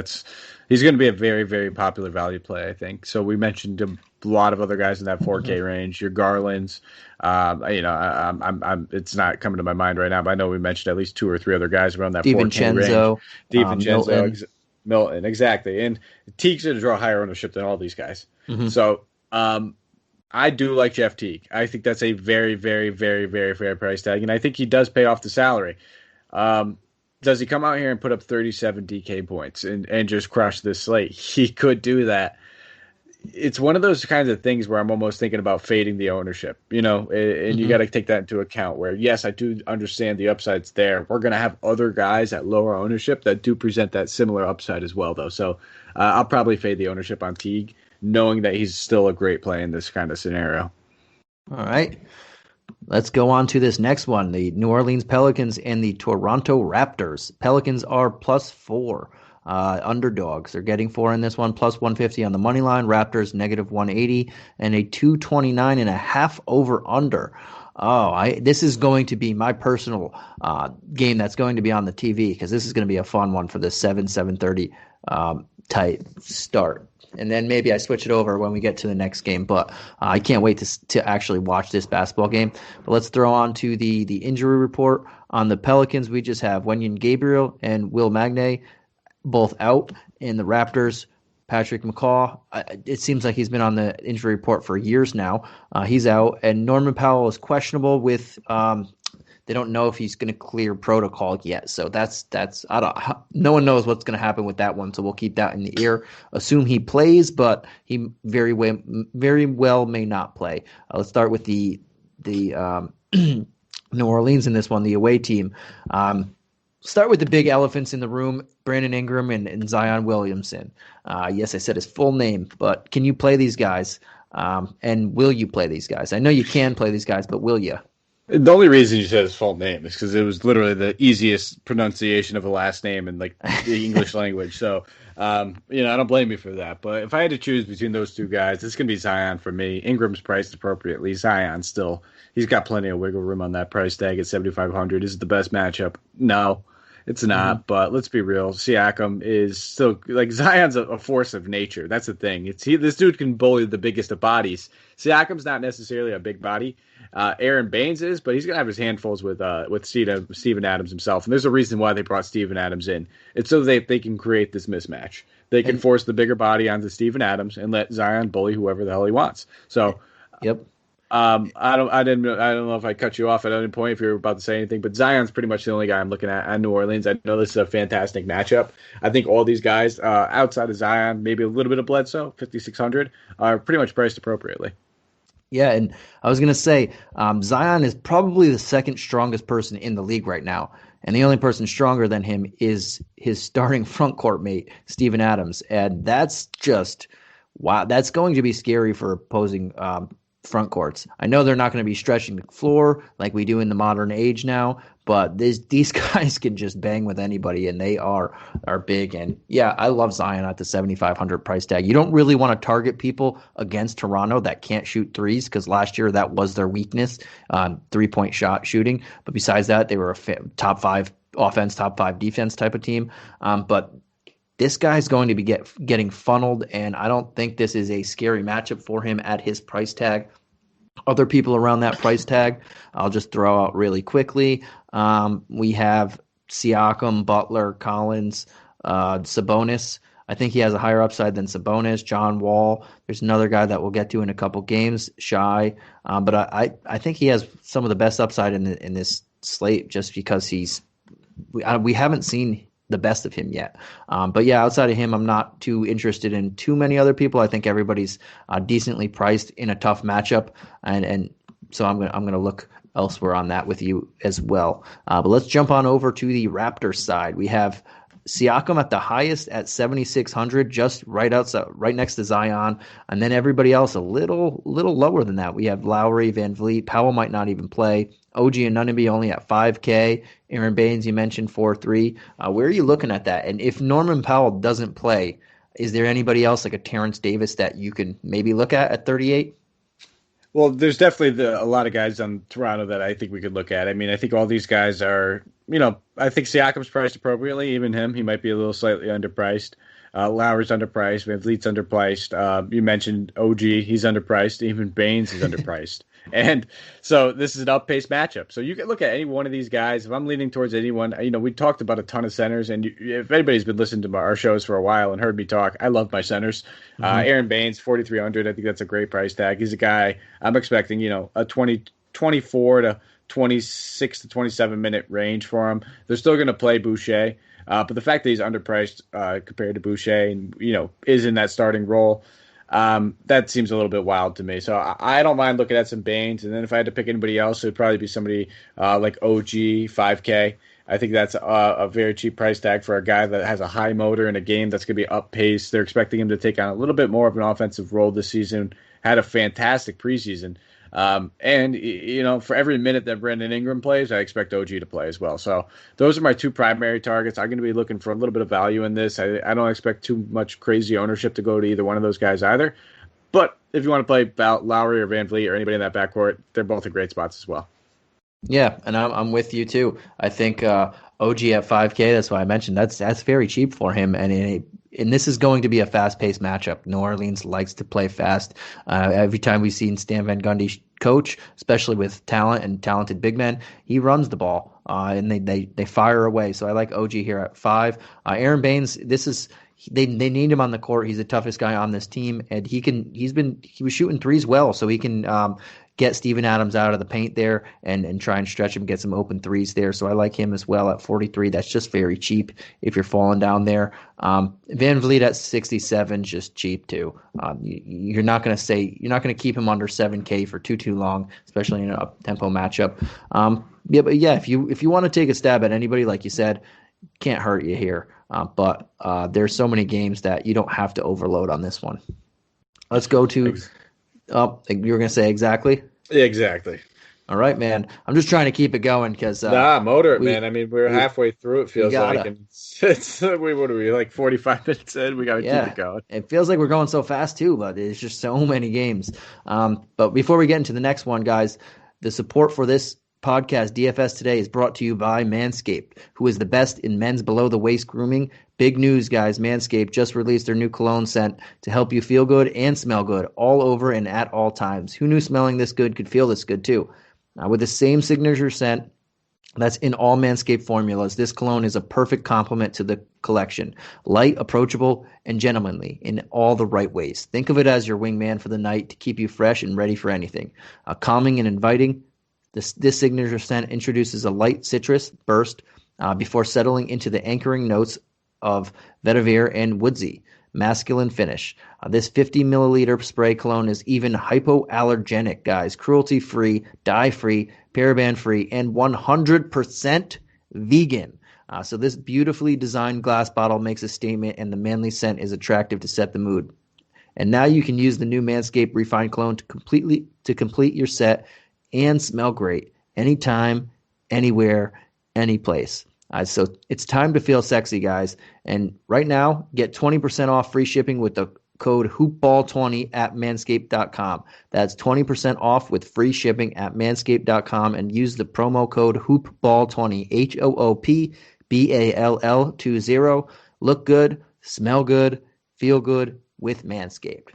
He's going to be a very, very popular value play, I think. So we mentioned a lot of other guys in that 4K range. Your Garlands, it's not coming to my mind right now, but I know we mentioned at least 2 or 3 other guys around that 4K range. DiVincenzo, Milton, exactly. And Teague's going to draw higher ownership than all these guys. Mm-hmm. So I do like Jeff Teague. I think that's a very, very, very, very fair price tag, and I think he does pay off the salary. Does he come out here and put up 37 DK points and just crush this slate? He could do that. it's one of those kinds of things where I'm almost thinking about fading the ownership, and you got to take that into account where, yes, I do understand the upside's there. We're going to have other guys at lower ownership that do present that similar upside as well, though. So I'll probably fade the ownership on Teague, knowing that he's still a great play in this kind of scenario. All right. Let's go on to this next one. The New Orleans Pelicans and the Toronto Raptors. Pelicans are +4 underdogs. They're getting 4 in this one, +150 on the money line. Raptors -180 and a 229.5 over under. This is going to be my personal game that's going to be on the TV because this is going to be a fun one for the 7:30 type start. And then maybe I switch it over when we get to the next game. But I can't wait to actually watch this basketball game. But let's throw on to the injury report on the Pelicans. We just have Wenyen Gabriel and Will Magne both out. In the Raptors, Patrick McCaw, it seems like he's been on the injury report for years now. He's out. And Norman Powell is questionable with they don't know if he's going to clear protocol yet. So no one knows what's going to happen with that one. So we'll keep that in the ear. Assume he plays, but he very well may not play. Let's start with the New Orleans in this one, the away team. Start with the big elephants in the room, Brandon Ingram and Zion Williamson. Yes, I said his full name, but can you play these guys? And will you play these guys? I know you can play these guys, but will you? The only reason you said his full name is because it was literally the easiest pronunciation of a last name in like the English language. So, I don't blame you for that. But if I had to choose between those two guys, it's going to be Zion for me. Ingram's priced appropriately. Zion he's got plenty of wiggle room on that price tag at 7,500. Is it the best matchup? No, it's not. Mm-hmm. But let's be real. Siakam is still like Zion's a force of nature. That's the thing. This dude can bully the biggest of bodies. Siakam's not necessarily a big body. Aaron Baines is, but he's going to have his handfuls with Steven Adams himself. And there's a reason why they brought Steven Adams in. It's so they can create this mismatch. They can force the bigger body onto Steven Adams and let Zion bully whoever the hell he wants. So, yep. I don't know if I cut you off at any point if you were about to say anything, but Zion's pretty much the only guy I'm looking at New Orleans. I know this is a fantastic matchup. I think all these guys outside of Zion, maybe a little bit of Bledsoe, 5,600, are pretty much priced appropriately. Yeah, and I was going to say, Zion is probably the second strongest person in the league right now. And the only person stronger than him is his starting front court mate, Steven Adams. And that's just, wow, that's going to be scary for opposing front courts. I know they're not going to be stretching the floor like we do in the modern age now, but these guys can just bang with anybody, and they are big. And yeah, I love Zion at the 7,500 price tag. You don't really want to target people against Toronto that can't shoot threes because last year that was their weakness, 3-point shot shooting. But besides that, they were a top 5 offense, top 5 defense type of team. But this guy's going to be getting funneled, and I don't think this is a scary matchup for him at his price tag. Other people around that price tag, I'll just throw out really quickly. We have Siakam, Butler, Collins, Sabonis. I think he has a higher upside than Sabonis. John Wall. There's another guy that we'll get to in a couple games, Shai. But I think he has some of the best upside in this slate just because we haven't seen the best of him yet. But yeah, outside of him, I'm not too interested in too many other people. I think everybody's decently priced in a tough matchup, and so I'm gonna look elsewhere on that with you as well. But let's jump on over to the Raptors side. We have Siakam at the highest at 7,600, just right next to Zion, and then everybody else a little lower than that. We have Lowry, Van Vliet, Powell might not even play. OG Anunoby only at 5K. Aaron Baines, you mentioned 4-3. Where are you looking at that? And if Norman Powell doesn't play, is there anybody else like a Terrence Davis that you can maybe look at 38? Well, there's definitely a lot of guys on Toronto that I think we could look at. I mean, I think all these guys are, I think Siakam's priced appropriately. Even him, he might be a little slightly underpriced. Lowry's underpriced. Van Vliet's underpriced. You mentioned OG, he's underpriced. Even Baines is underpriced. And so this is an up-paced matchup. So you can look at any one of these guys. If I'm leaning towards anyone, we talked about a ton of centers. And if anybody's been listening to our shows for a while and heard me talk, I love my centers. Mm-hmm. Aaron Baines, 4,300. I think that's a great price tag. He's a guy I'm expecting, a 24 to 26 to 27 minute range for him. They're still going to play Boucher. But the fact that he's underpriced compared to Boucher and, is in that starting role, That seems a little bit wild to me. So I don't mind looking at some Baines. And then if I had to pick anybody else, it would probably be somebody like OG 5K. I think that's a very cheap price tag for a guy that has a high motor in a game that's going to be up pace. They're expecting him to take on a little bit more of an offensive role this season. Had a fantastic preseason. And, for every minute that Brandon Ingram plays, I expect OG to play as well. So those are my two primary targets. I'm going to be looking for a little bit of value in this. I don't expect too much crazy ownership to go to either one of those guys either. But if you want to play Lowry or Van Vliet or anybody in that backcourt, they're both in great spots as well. Yeah, and I'm with you too. I think OG at 5K. That's why I mentioned that's very cheap for him, and this is going to be a fast-paced matchup. New Orleans likes to play fast. Every time we've seen Stan Van Gundy coach, especially with talent and talented big men, he runs the ball and they fire away. So I like OG here at 5. Aaron Baines. They need him on the court. He's the toughest guy on this team, and he was shooting threes well, so he can get Steven Adams out of the paint there and try and stretch him, get some open threes there. So I like him as well at 43. That's just very cheap if you're falling down there. Van Vliet at 67, just cheap too. You're not going to keep him under 7K for too long, especially in a up-tempo matchup. If you want to take a stab at anybody, like you said, can't hurt you here. But there's so many games that you don't have to overload on this one. Let's go to you were going to say exactly? Yeah, exactly. All right, man. I'm just trying to keep it going because motor it, man. I mean, we're halfway through. It feels like, and it's what are we, like 45 minutes in? We got to keep it going. It feels like we're going so fast too, but it's just so many games. But before we get into the next one, guys, the support for this podcast, DFS Today, is brought to you by Manscaped, who is the best in men's below-the-waist grooming. Big news, guys. Manscaped just released their new cologne scent to help you feel good and smell good all over and at all times. Who knew smelling this good could feel this good, too? With the same signature scent that's in all Manscaped formulas, this cologne is a perfect complement to the collection. Light, approachable, and gentlemanly in all the right ways. Think of it as your wingman for the night to keep you fresh and ready for anything. Calming and inviting, this signature scent introduces a light citrus burst before settling into the anchoring notes of vetiver and woodsy masculine finish. This 50 milliliter spray cologne is even hypoallergenic, guys. Cruelty-free, dye-free, paraben-free, and 100% vegan. So this beautifully designed glass bottle makes a statement, and the manly scent is attractive to set the mood. And now you can use the new Manscaped Refined Cologne to complete your set and smell great anytime, anywhere, any place. So it's time to feel sexy, guys. And right now, get 20% off free shipping with the code hoopball20 at manscaped.com. That's 20% off with free shipping at manscaped.com and use the promo code hoopball20, HOOPBALL20. Look good, smell good, feel good with Manscaped.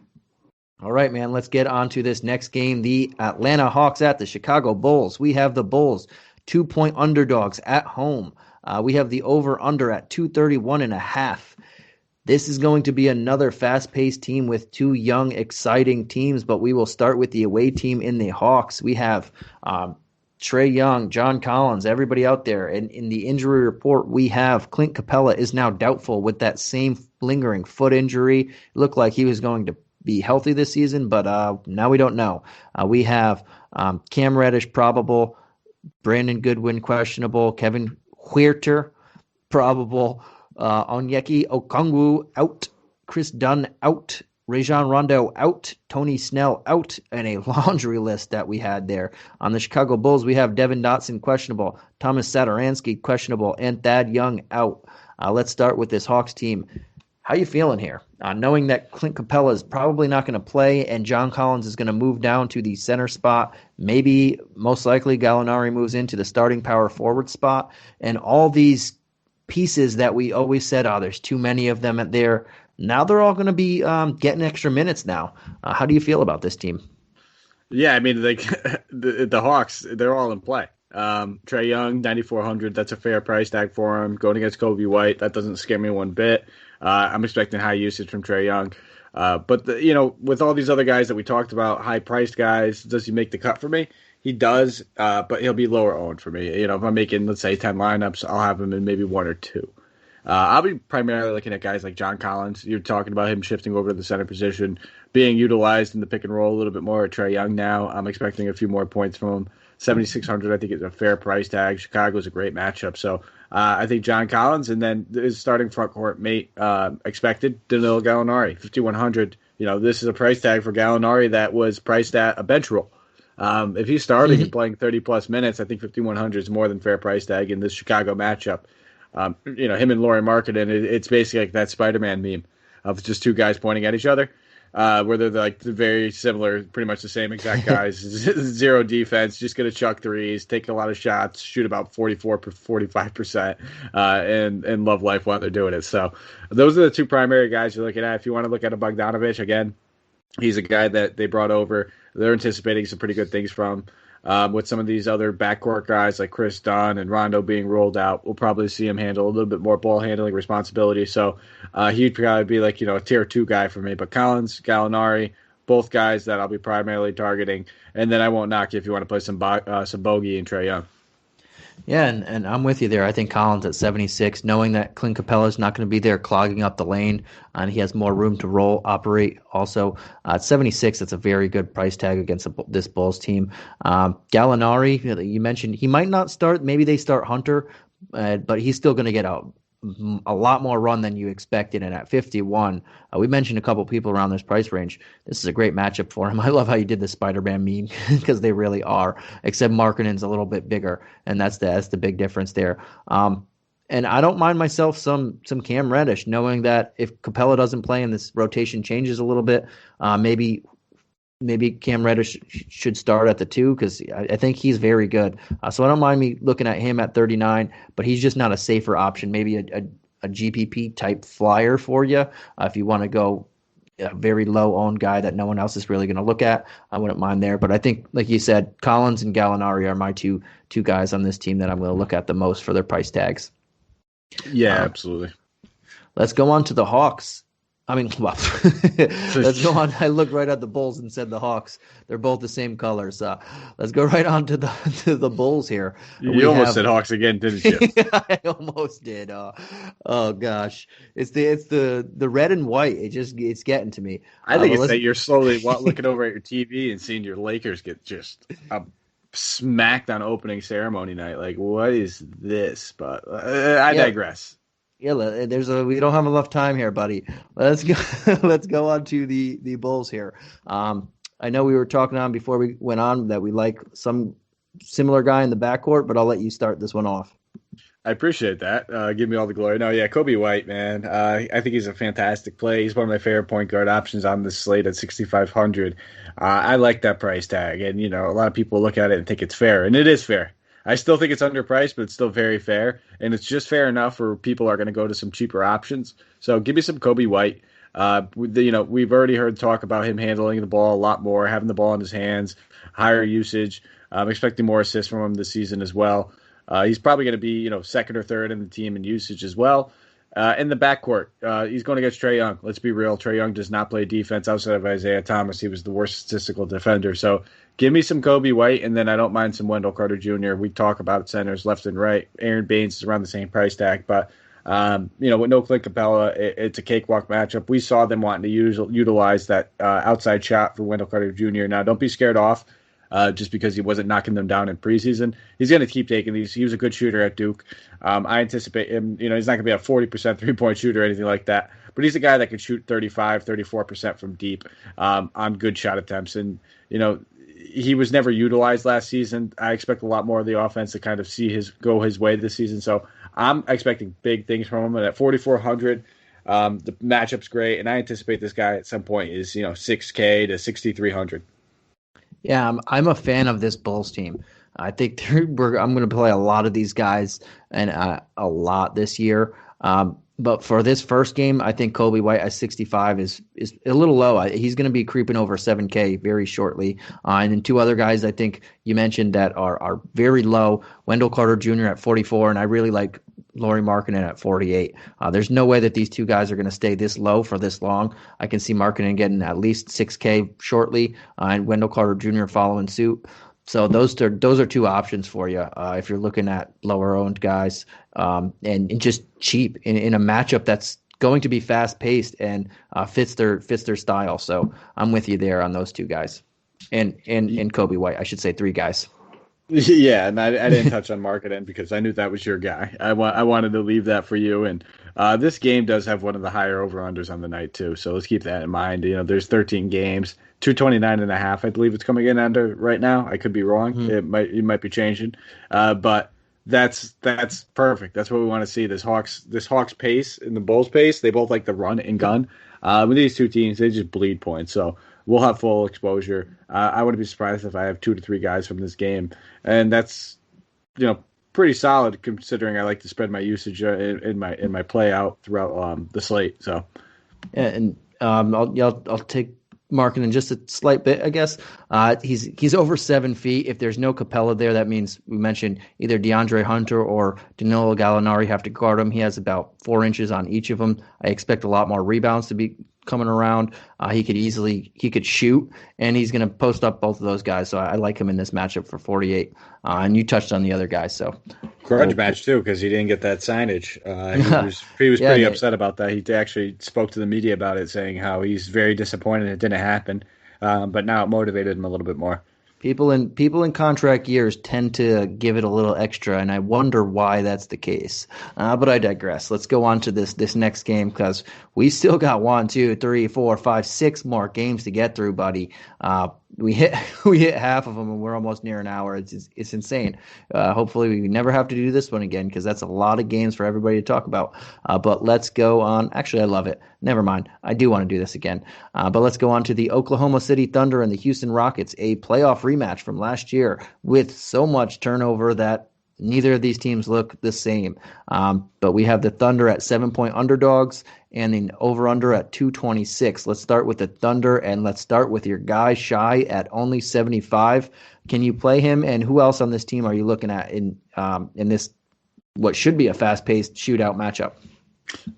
All right, man, let's get on to this next game. The Atlanta Hawks at the Chicago Bulls. We have the Bulls 2-point underdogs at home. We have the over-under at 231.5. This is going to be another fast-paced team with two young, exciting teams, but we will start with the away team in the Hawks. We have Trae Young, John Collins, everybody out there. And in the injury report, we have Clint Capella is now doubtful with that same lingering foot injury. It looked like he was going to be healthy this season, but now we don't know. We have Cam Reddish probable, Brandon Goodwin questionable, Kevin Huerter probable, Onyeka Okongwu out, Chris Dunn out, Rajon Rondo out, Tony Snell out, and a laundry list that we had there. On the Chicago Bulls, we have Devin Dotson questionable, Thomas Satoransky questionable, and Thad Young out. Let's start with this Hawks team. How you feeling here? Knowing that Clint Capella is probably not going to play and John Collins is going to move down to the center spot. Maybe, most likely, Gallinari moves into the starting power forward spot. And all these pieces that we always said, there's too many of them there. Now they're all going to be getting extra minutes now. How do you feel about this team? Yeah, I mean, like the Hawks, they're all in play. Trae Young, 9,400. That's a fair price tag for him. Going against Kobe White, that doesn't scare me one bit. I'm expecting high usage from Trae Young. But, with all these other guys that we talked about, high-priced guys, does he make the cut for me? He does, but he'll be lower owned for me. If I'm making, let's say, 10 lineups, I'll have him in maybe one or two. I'll be primarily looking at guys like John Collins. You're talking about him shifting over to the center position, being utilized in the pick and roll a little bit more. Trae Young now, I'm expecting a few more points from him. 7,600, I think, is a fair price tag. Chicago's a great matchup. So I think John Collins, and then his starting front court mate expected, Danilo Gallinari, 5,100. This is a price tag for Gallinari that was priced at a bench role. If he's starting and playing 30-plus minutes, I think 5,100 is more than fair price tag in this Chicago matchup. Him and Lauri Markkanen, it's basically like that Spider-Man meme of just two guys pointing at each other, where they're like very similar, pretty much the same exact guys. Zero defense, just going to chuck threes, take a lot of shots, shoot about 45%, and love life while they're doing it. So those are the two primary guys you're looking at. If you want to look at a Bogdanović, again, he's a guy that they brought over. They're anticipating some pretty good things from. With some of these other backcourt guys like Chris Dunn and Rondo being rolled out, we'll probably see him handle a little bit more ball handling responsibility. So he'd probably be like, a tier 2 guy for me. But Collins, Gallinari, both guys that I'll be primarily targeting. And then I won't knock you if you want to play some Bogey and Trae Young. Yeah, and I'm with you there. I think Collins at 76, knowing that Clint Capella's not going to be there clogging up the lane, and he has more room to operate also. At 76, it's a very good price tag against this Bulls team. Gallinari, you mentioned, he might not start. Maybe they start Hunter, but he's still going to get a lot more run than you expected. And at 51, we mentioned a couple people around this price range. This is a great matchup for him. I love how you did the Spider-Man meme because they really are, except Markkanen's a little bit bigger, and that's the big difference there. And I don't mind myself some Cam Reddish, knowing that if Capella doesn't play and this rotation changes a little bit, maybe Cam Reddish should start at the 2 because I think he's very good. So I don't mind me looking at him at 39, but he's just not a safer option. Maybe a GPP type flyer for you if you want to go a very low owned guy that no one else is really going to look at. I wouldn't mind there, but I think, like you said, Collins and Gallinari are my two guys on this team that I'm going to look at the most for their price tags. Yeah, absolutely. Let's go on to the Hawks. Let's go on. I looked right at the Bulls and said the Hawks. They're both the same colors. Let's go right on to the Bulls here. You almost said Hawks again, didn't you? I almost did. Oh gosh, it's the red and white. It's getting to me. I think it's that you're slowly looking over at your TV and seeing your Lakers get just smacked on opening ceremony night. Like, what is this? But I digress. Yeah, we don't have enough time here, buddy. Let's go. Let's go on to the Bulls here. I know we were talking on before we went on that we like some similar guy in the backcourt, but I'll let you start this one off. I appreciate that. Give me all the glory. No, yeah, Kobe White, man. I think he's a fantastic play. He's one of my favorite point guard options on this slate at 6,500. I like that price tag, and a lot of people look at it and think it's fair, and it is fair. I still think it's underpriced, but it's still very fair, and it's just fair enough where people are going to go to some cheaper options. So give me some Kobe White. We've already heard talk about him handling the ball a lot more, having the ball in his hands, higher usage. I'm expecting more assists from him this season as well. He's probably going to be, second or third in the team in usage as well. In the backcourt, he's going against Trae Young. Let's be real. Trae Young does not play defense outside of Isaiah Thomas. He was the worst statistical defender. So give me some Kobe White, and then I don't mind some Wendell Carter Jr. We talk about centers left and right. Aaron Baines is around the same price tag, but with no Clint Capella, it's a cakewalk matchup. We saw them wanting to utilize that outside shot for Wendell Carter Jr. Now, don't be scared off. Just because he wasn't knocking them down in preseason. He's going to keep taking these. He was a good shooter at Duke. I anticipate him, he's not going to be a 40% three-point shooter or anything like that, but he's a guy that could shoot 35, 34% from deep on good shot attempts. And, he was never utilized last season. I expect a lot more of the offense to kind of go his way this season. So I'm expecting big things from him. And at 4,400, the matchup's great. And I anticipate this guy at some point is, 6K to 6,300. Yeah, I'm a fan of this Bulls team. I think I'm going to play a lot of these guys and a lot this year. But for this first game, I think Kobe White at 65 is a little low. He's going to be creeping over 7K very shortly. And then two other guys I think you mentioned that are very low. Wendell Carter Jr. at 44, and I really like Lauri Markkanen at 48. There's no way that these two guys are going to stay this low for this long. I can see Markkanen getting at least 6K shortly, and Wendell Carter Jr. following suit. So those are two options for you if you're looking at lower owned guys and just cheap in a matchup that's going to be fast paced and fits their style. So I'm with you there on those two guys, and Kobe White. I should say three guys. Yeah, and I didn't touch on Marketing because I knew that was your guy. I wanted to leave that for you. And this game does have one of the higher over-unders on the night, too. So let's keep that in mind. There's 13 games, 229.5, I believe it's coming in under right now. I could be wrong. Mm-hmm. It might be changing. But that's perfect. That's what we want to see. This Hawks pace and the Bulls pace, they both like to run and gun. With these two teams, they just bleed points. So we'll have full exposure. I wouldn't be surprised if I have 2 to 3 guys from this game, and that's pretty solid considering I like to spread my usage in my play out throughout the slate. So, yeah, and I'll take Markin in just a slight bit, I guess. He's over 7 feet. If there's no Capella there, that means we mentioned either DeAndre Hunter or Danilo Gallinari have to guard him. He has about 4 inches on each of them. I expect a lot more rebounds to be coming around. He could shoot, and he's going to post up both of those guys. So I like him in this matchup for 48. And you touched on the other guys, so grudge match too because he didn't get that signage. He was pretty upset about that. He actually spoke to the media about it, saying how he's very disappointed it didn't happen. But now it motivated him a little bit more. People in contract years tend to give it a little extra, and I wonder why that's the case. But I digress. Let's go on to this next game because we still got 1, 2, 3, 4, 5, 6 more games to get through, buddy. We hit half of them, and we're almost near an hour. It's insane. Hopefully, we never have to do this one again because that's a lot of games for everybody to talk about. But let's go on. Actually, I love it. Never mind. I do want to do this again. But let's go on to the Oklahoma City Thunder and the Houston Rockets, a playoff rematch from last year with so much turnover that neither of these teams look the same. But we have the Thunder at 7-point underdogs and the over-under at 226. Let's start with the Thunder, and let's start with your guy, Shai, at only 75. Can you play him, and who else on this team are you looking at in this what should be a fast-paced shootout matchup?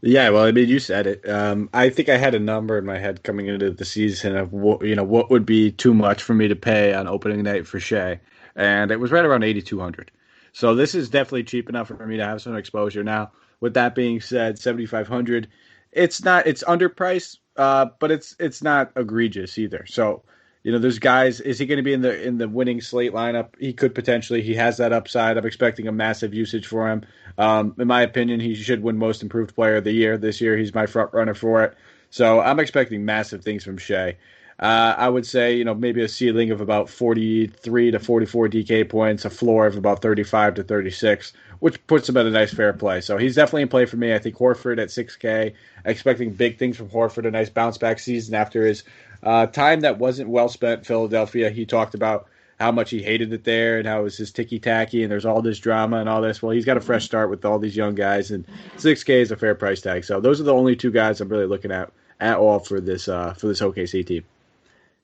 Yeah, well, I mean, you said it. I think I had a number in my head coming into the season of what would be too much for me to pay on opening night for Shai, and it was right around 8,200. So this is definitely cheap enough for me to have some exposure. Now, with that being said, 7,500, it's underpriced, but it's not egregious either. So, there's guys. Is he going to be in the winning slate lineup? He could potentially. He has that upside. I'm expecting a massive usage for him. In my opinion, he should win Most Improved Player of the Year this year. He's my front runner for it. So I'm expecting massive things from Shai. I would say, maybe a ceiling of about 43 to 44 DK points, a floor of about 35 to 36, which puts him at a nice fair play. So he's definitely in play for me. I think Horford at 6K, expecting big things from Horford, a nice bounce back season after his time that wasn't well spent in Philadelphia. He talked about how much he hated it there and how it was just ticky-tacky and there's all this drama and all this. Well, he's got a fresh start with all these young guys, and 6K is a fair price tag. So those are the only two guys I'm really looking at all for this OKC team.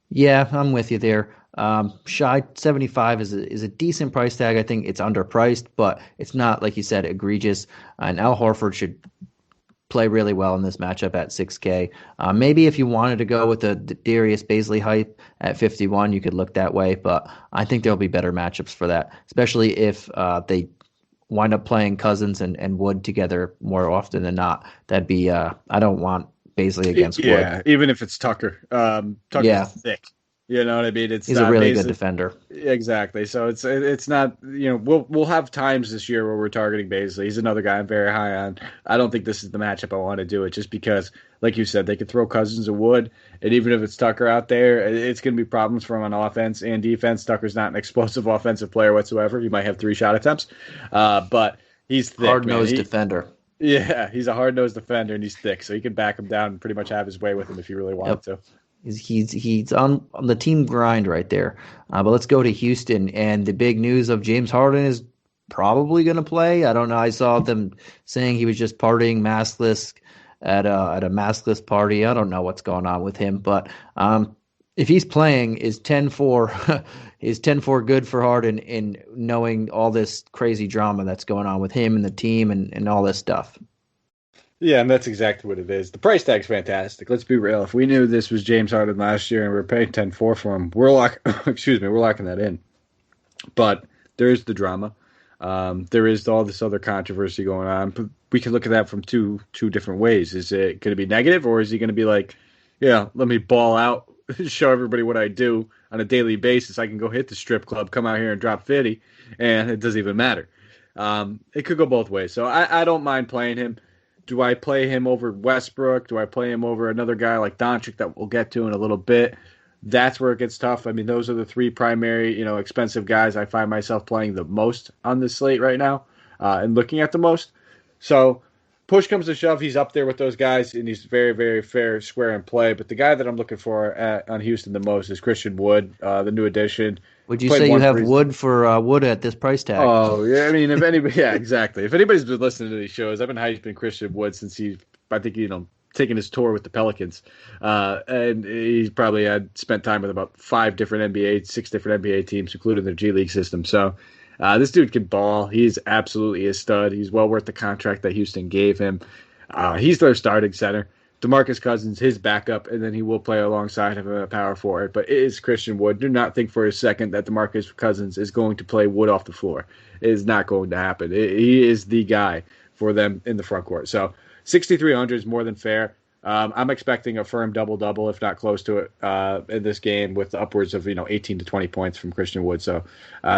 Yeah, I'm with you there. Shai 75 is a decent price tag. I think it's underpriced, but it's not, like you said, egregious. And Al Horford should play really well in this matchup at 6K. Maybe if you wanted to go with the Darius Bazley hype at 51, you could look that way, but I think there'll be better matchups for that, especially if they wind up playing Cousins and Wood together more often than not. That'd be I don't want Bazley against Wood. Yeah, even if it's Tucker. Tucker's thick. You know what I mean? He's a really good defender. Exactly. So it's not, we'll have times this year where we're targeting Bazley. He's another guy I'm very high on. I don't think this is the matchup I want to do it just because, like you said, they could throw Cousins and Wood, and even if it's Tucker out there, it's going to be problems for him on offense and defense. Tucker's not an explosive offensive player whatsoever. He might have 3 shot attempts, but he's thick. Hard-nosed defender. Yeah, he's a hard-nosed defender, and he's thick, so he can back him down and pretty much have his way with him if he really wanted to. He's on the team grind right there. But let's go to Houston, and the big news of James Harden is probably going to play. I don't know. I saw them saying he was just partying maskless at a maskless party. I don't know what's going on with him, but if he's playing, is 10-4 is 10-4 good for Harden in knowing all this crazy drama that's going on with him and the team and all this stuff? Yeah, and that's exactly what it is. The price tag's fantastic. Let's be real. If we knew this was James Harden last year and we were paying 10-4 for him, we're locking that in. But there is the drama. There is all this other controversy going on. But we can look at that from two different ways. Is it going to be negative, or is he going to be like, yeah, let me ball out, show everybody what I do on a daily basis. I can go hit the strip club, come out here and drop 50, and it doesn't even matter. It could go both ways. So I don't mind playing him. Do I play him over Westbrook? Do I play him over another guy like Doncic that we'll get to in a little bit? That's where it gets tough. I mean, those are the three primary, expensive guys I find myself playing the most on this slate right now, and looking at the most. So push comes to shove, he's up there with those guys, and he's very, very fair, square in play. But the guy that I'm looking for on Houston the most is Christian Wood, the new addition. Would you say you have Wood for Wood at this price tag? Oh, yeah. I mean, if anybody, yeah, exactly. If anybody's been listening to these shows, I've been hyping Christian Wood since I think, taking his tour with the Pelicans. And he's probably had spent time with about 6 different NBA teams, including their G League system. So this dude can ball. He's absolutely a stud. He's well worth the contract that Houston gave him. He's their starting center. DeMarcus Cousins, his backup, and then he will play alongside him a power forward. But it is Christian Wood. Do not think for a second that DeMarcus Cousins is going to play Wood off the floor. It is not going to happen. He is the guy for them in the front court. So 6,300 is more than fair. I'm expecting a firm double-double, if not close to it, in this game with upwards of 18 to 20 points from Christian Wood. So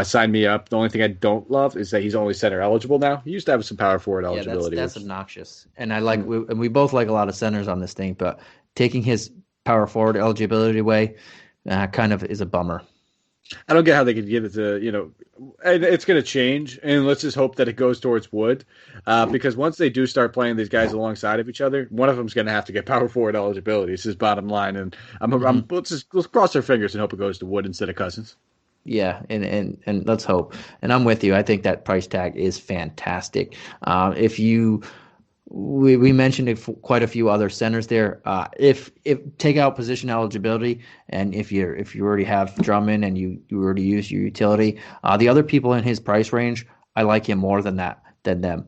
sign me up. The only thing I don't love is that he's only center eligible now. He used to have some power forward eligibility. That's obnoxious. And we both like a lot of centers on this thing, but taking his power forward eligibility away kind of is a bummer. I don't get how they could give it to, and it's going to change, and let's just hope that it goes towards Wood, because once they do start playing these guys alongside of each other, one of them's going to have to get power forward eligibility. It's his bottom line, and let's cross our fingers and hope it goes to Wood instead of Cousins. Yeah, and let's hope. And I'm with you. I think that price tag is fantastic. We mentioned quite a few other centers there. If take out position eligibility, and if you already have Drummond and you already use your utility, the other people in his price range, I like him more than them.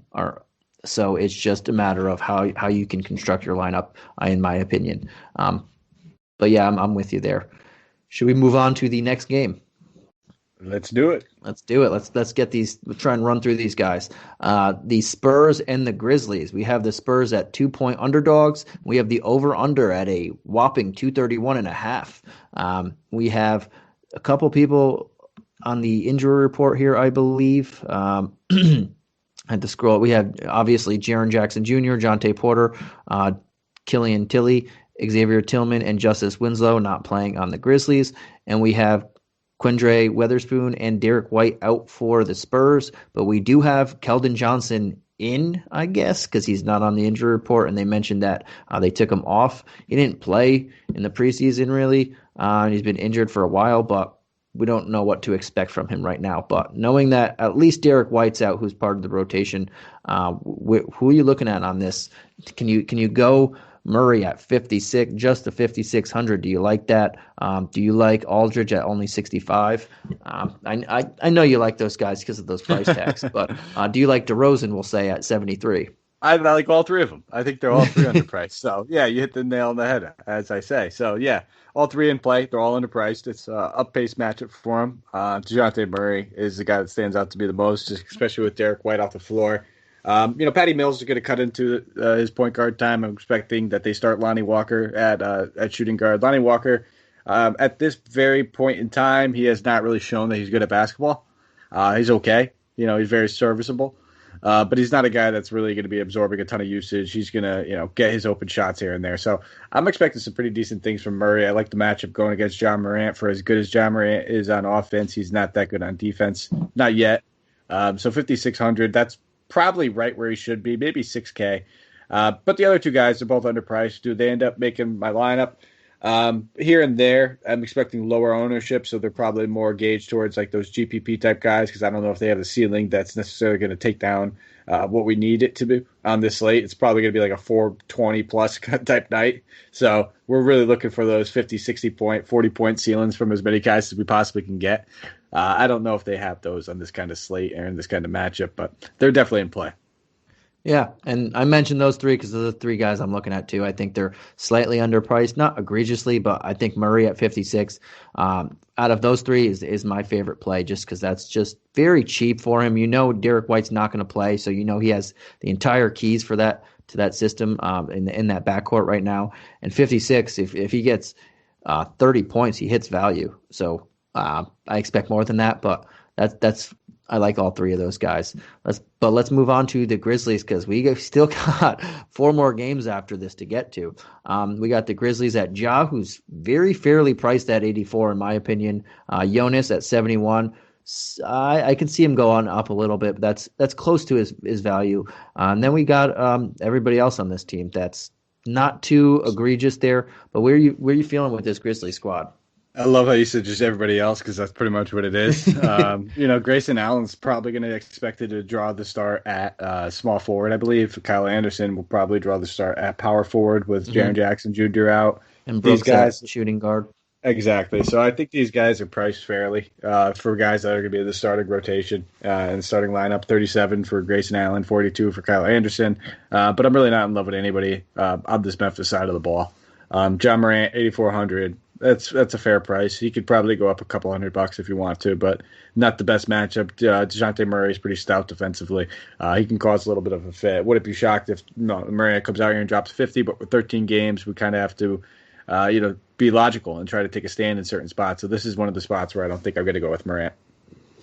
So it's just a matter of how you can construct your lineup, in my opinion. But yeah, I'm with you there. Should we move on to the next game? Let's do it. Let's get these. We'll try and run through these guys. The Spurs and the Grizzlies. We have the Spurs at 2-point underdogs. We have the over/under at a whopping 231.5. We have a couple people on the injury report here, I believe. I had to scroll. We have obviously Jaren Jackson Jr., Jonte Porter, Killian Tilly, Xavier Tillman, and Justice Winslow not playing on the Grizzlies, and we have Quindre Weatherspoon and Derek White out for the Spurs, but we do have Keldon Johnson in, I guess, because he's not on the injury report, and they mentioned that they took him off. He didn't play in the preseason, really. He's been injured for a while, but we don't know what to expect from him right now. But knowing that at least Derek White's out, who's part of the rotation, who are you looking at on this? Can you go Murray at 56, just the 5,600? Do you like that? Do you like Aldridge at only 65? I know you like those guys because of those price tags, but do you like DeRozan, we'll say, at 73? I like all three of them. I think they're all three underpriced. So, yeah, you hit the nail on the head, as I say. So, yeah, all three in play. They're all underpriced. It's an up-pace matchup for them. DeJounte Murray is the guy that stands out to be the most, especially with Derek White off the floor. Patty Mills is going to cut into his point guard time. I'm expecting that they start Lonnie Walker at shooting guard. Lonnie Walker, at this very point in time, he has not really shown that he's good at basketball. He's okay. He's very serviceable. But he's not a guy that's really going to be absorbing a ton of usage. He's going to, get his open shots here and there. So I'm expecting some pretty decent things from Murray. I like the matchup going against John Morant. For as good as John Morant is on offense, he's not that good on defense. Not yet. So 5,600, that's probably right where he should be, maybe 6K. But the other two guys are both underpriced. Do they end up making my lineup? Here and there, I'm expecting lower ownership, so they're probably more gauged towards like those GPP type guys, because I don't know if they have the ceiling that's necessarily going to take down what we need it to be on this slate. It's probably going to be like a 420 plus type night. So we're really looking for those 50, 60 point, 40 point ceilings from as many guys as we possibly can get. I don't know if they have those on this kind of slate or in this kind of matchup, but they're definitely in play. Yeah, and I mentioned those three because they're the three guys I'm looking at too. I think they're slightly underpriced, not egregiously, but I think Murray at 56, out of those three is my favorite play just because that's just very cheap for him. You know Derek White's not going to play, so you know he has the entire keys for that to that system in that backcourt right now. And 56, if he gets 30 points, he hits value. So I expect more than that, but that's I like all three of those guys. Let's move on to the Grizzlies because we still got 4 more games after this to get to. We got the Grizzlies at Ja, who's very fairly priced at 84 in my opinion. Jonas at 71. I can see him go on up a little bit, but that's close to his value. And then we got everybody else on this team that's not too egregious there. But where you feeling with this Grizzly squad? I love how you said just everybody else because that's pretty much what it is. Grayson Allen's probably going to expected to draw the start at small forward, I believe. Kyle Anderson will probably draw the start at power forward with Jaren Jackson Jr. out. And Brooks, these guys shooting guard. Exactly. So I think these guys are priced fairly for guys that are going to be in the starting rotation and starting lineup. 37 for Grayson Allen, 42 for Kyle Anderson. But I'm really not in love with anybody on this Memphis side of the ball. John Morant, 8,400. That's a fair price. He could probably go up a couple $100 if you want to, but not the best matchup. DeJounte Murray is pretty stout defensively. He can cause a little bit of a fit. Wouldn't be shocked if Murray comes out here and drops 50, but with 13 games, we kind of have to be logical and try to take a stand in certain spots. So this is one of the spots where I don't think I'm going to go with Morant.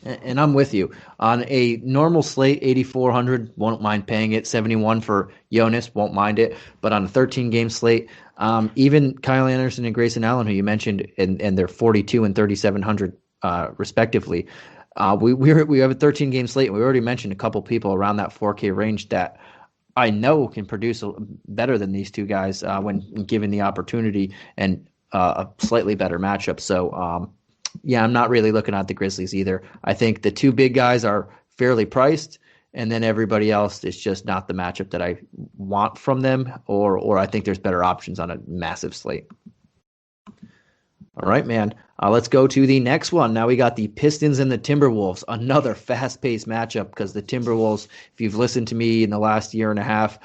And I'm with you. On a normal slate, 8,400, won't mind paying it. 71 for Jonas, won't mind it. But on a 13-game slate, even Kyle Anderson and Grayson Allen, who you mentioned, and they're 42 and 3,700 respectively. We have a 13-game slate, and we already mentioned a couple people around that 4K range that I know can produce better than these two guys when given the opportunity and a slightly better matchup. So, yeah, I'm not really looking at the Grizzlies either. I think the two big guys are fairly priced, and then everybody else is just not the matchup that I want from them, or I think there's better options on a massive slate. All right, man. Let's go to the next one. Now we got the Pistons and the Timberwolves, another fast-paced matchup because the Timberwolves, if you've listened to me in the last year and a half,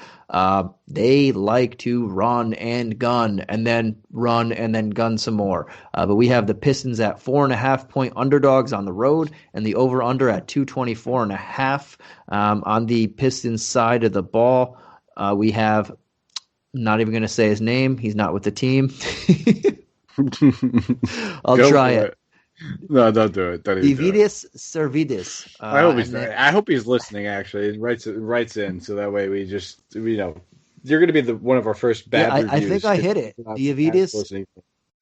they like to run and gun and then run and then gun some more. But we have the Pistons at 4.5-point underdogs on the road and the over-under at 224.5. On the Pistons side of the ball, we have, I'm not even going to say his name. He's not with the team. I'll try it. No, don't do it. Dividis Servidis. I hope he's listeing. Actually, he writes in so that way we just you're going to be one of our first bad reviews. I think I hit it. Dividis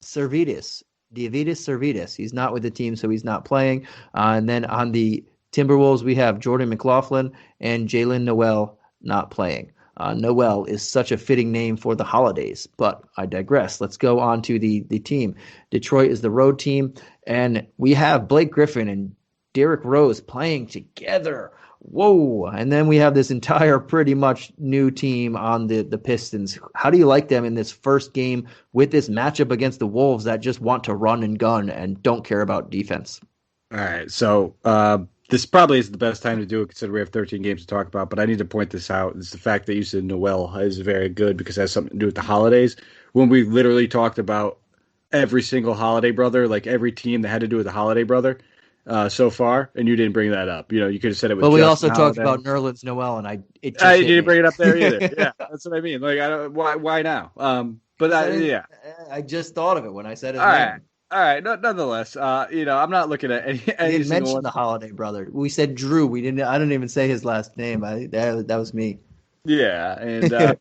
Servidis. Dividis Servidis. He's not with the team, so he's not playing. And then on the Timberwolves, we have Jordan McLaughlin and Jalen Noel not playing. Noel is such a fitting name for the holidays, but I digress. Let's go on to the team. Detroit is the road team, and we have Blake Griffin and Derrick Rose playing together. Whoa! And then we have this entire pretty much new team on the Pistons. How do you like them in this first game with this matchup against the Wolves that just want to run and gun and don't care about defense? All right, so this probably is the best time to do it considering we have 13 games to talk about, but I need to point this out. It's the fact that you said Noel is very good because it has something to do with the holidays. When we literally talked about every single holiday brother, like every team that had to do with the holiday brother so far, and you didn't bring that up. You could have said it was. But we also talked about Nerlens Noel, and you didn't bring it up there either. Yeah, that's what I mean. Like, why now? I just thought of it when I said it. All right. Nonetheless, I'm not looking at any. We didn't mention the holiday brother. We said Drew. We didn't. I didn't even say his last name. That was me. Yeah, and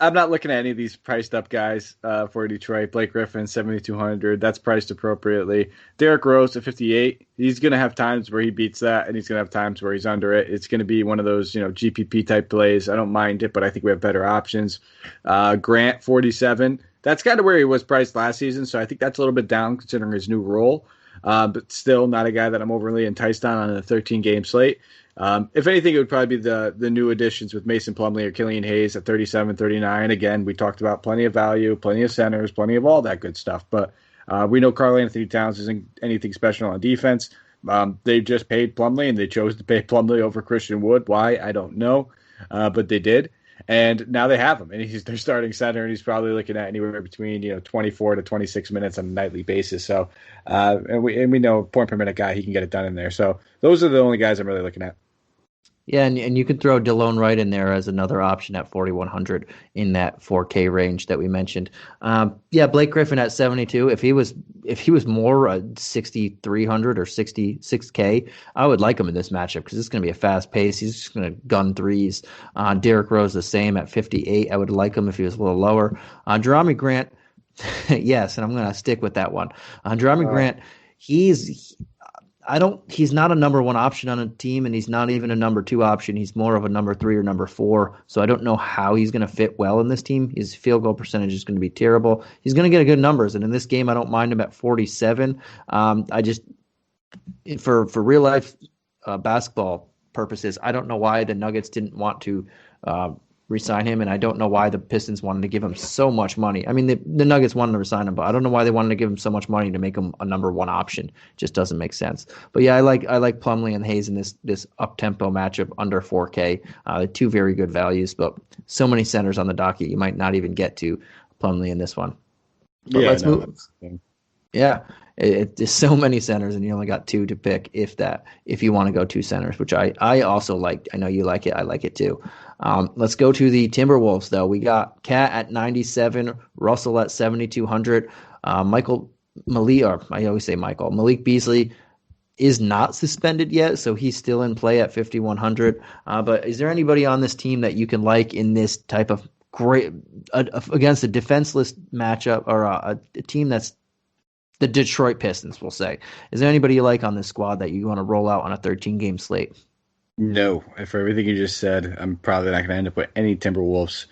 I'm not looking at any of these priced up guys for Detroit. Blake Griffin, 7,200. That's priced appropriately. Derrick Rose at 58. He's going to have times where he beats that, and he's going to have times where he's under it. It's going to be one of those, GPP type plays. I don't mind it, but I think we have better options. Grant, 47. That's kind of where he was priced last season, so I think that's a little bit down considering his new role. But still not a guy that I'm overly enticed on a 13-game slate. If anything, it would probably be the new additions with Mason Plumlee or Killian Hayes at 37, 39. Again, we talked about plenty of value, plenty of centers, plenty of all that good stuff. But we know Karl Anthony Towns isn't anything special on defense. They just paid Plumlee, and they chose to pay Plumlee over Christian Wood. Why? I don't know. but they did. And now they have him, and he's their starting center, and he's probably looking at anywhere between 24 to 26 minutes on a nightly basis. So, and we know point per minute guy, he can get it done in there. So those are the only guys I'm really looking at. Yeah, and you could throw DeLone Wright in there as another option at 4,100 in that 4K range that we mentioned. Yeah, Blake Griffin at 72. If he was more 6,300 or 66K, I would like him in this matchup because it's going to be a fast pace. He's just going to gun threes. Derrick Rose the same at 58. I would like him if he was a little lower. Jerami Grant, yes, and I'm going to stick with that one. Jerami Grant, he's not a number one option on a team, and he's not even a number two option. He's more of a number three or number four. So I don't know how he's going to fit well in this team. His field goal percentage is going to be terrible. He's going to get good numbers, and in this game, I don't mind him at 47. I just for real life basketball purposes, I don't know why the Nuggets didn't want to re-sign him, and I don't know why the Pistons wanted to give him so much money. I mean, the Nuggets wanted to re-sign him, but I don't know why they wanted to give him so much money to make him a number one option. It just doesn't make sense. But yeah, I like Plumlee and Hayes in this up-tempo matchup under 4K. Two very good values, but so many centers on the docket, you might not even get to Plumlee in this one. But let's move. Yeah, it's so many centers, and you only got two to pick, if you want to go two centers, which I also like. I know you like it. I like it too. Let's go to the Timberwolves, though. We got Cat at 97, Russell at 7,200. Malik Beasley is not suspended yet, so he's still in play at 5,100. But is there anybody on this team that you can like in this type of great against a defenseless matchup, or a team that's the Detroit Pistons, we'll say? Is there anybody you like on this squad that you want to roll out on a 13-game slate? No. For everything you just said, I'm probably not going to end up with any Timberwolves.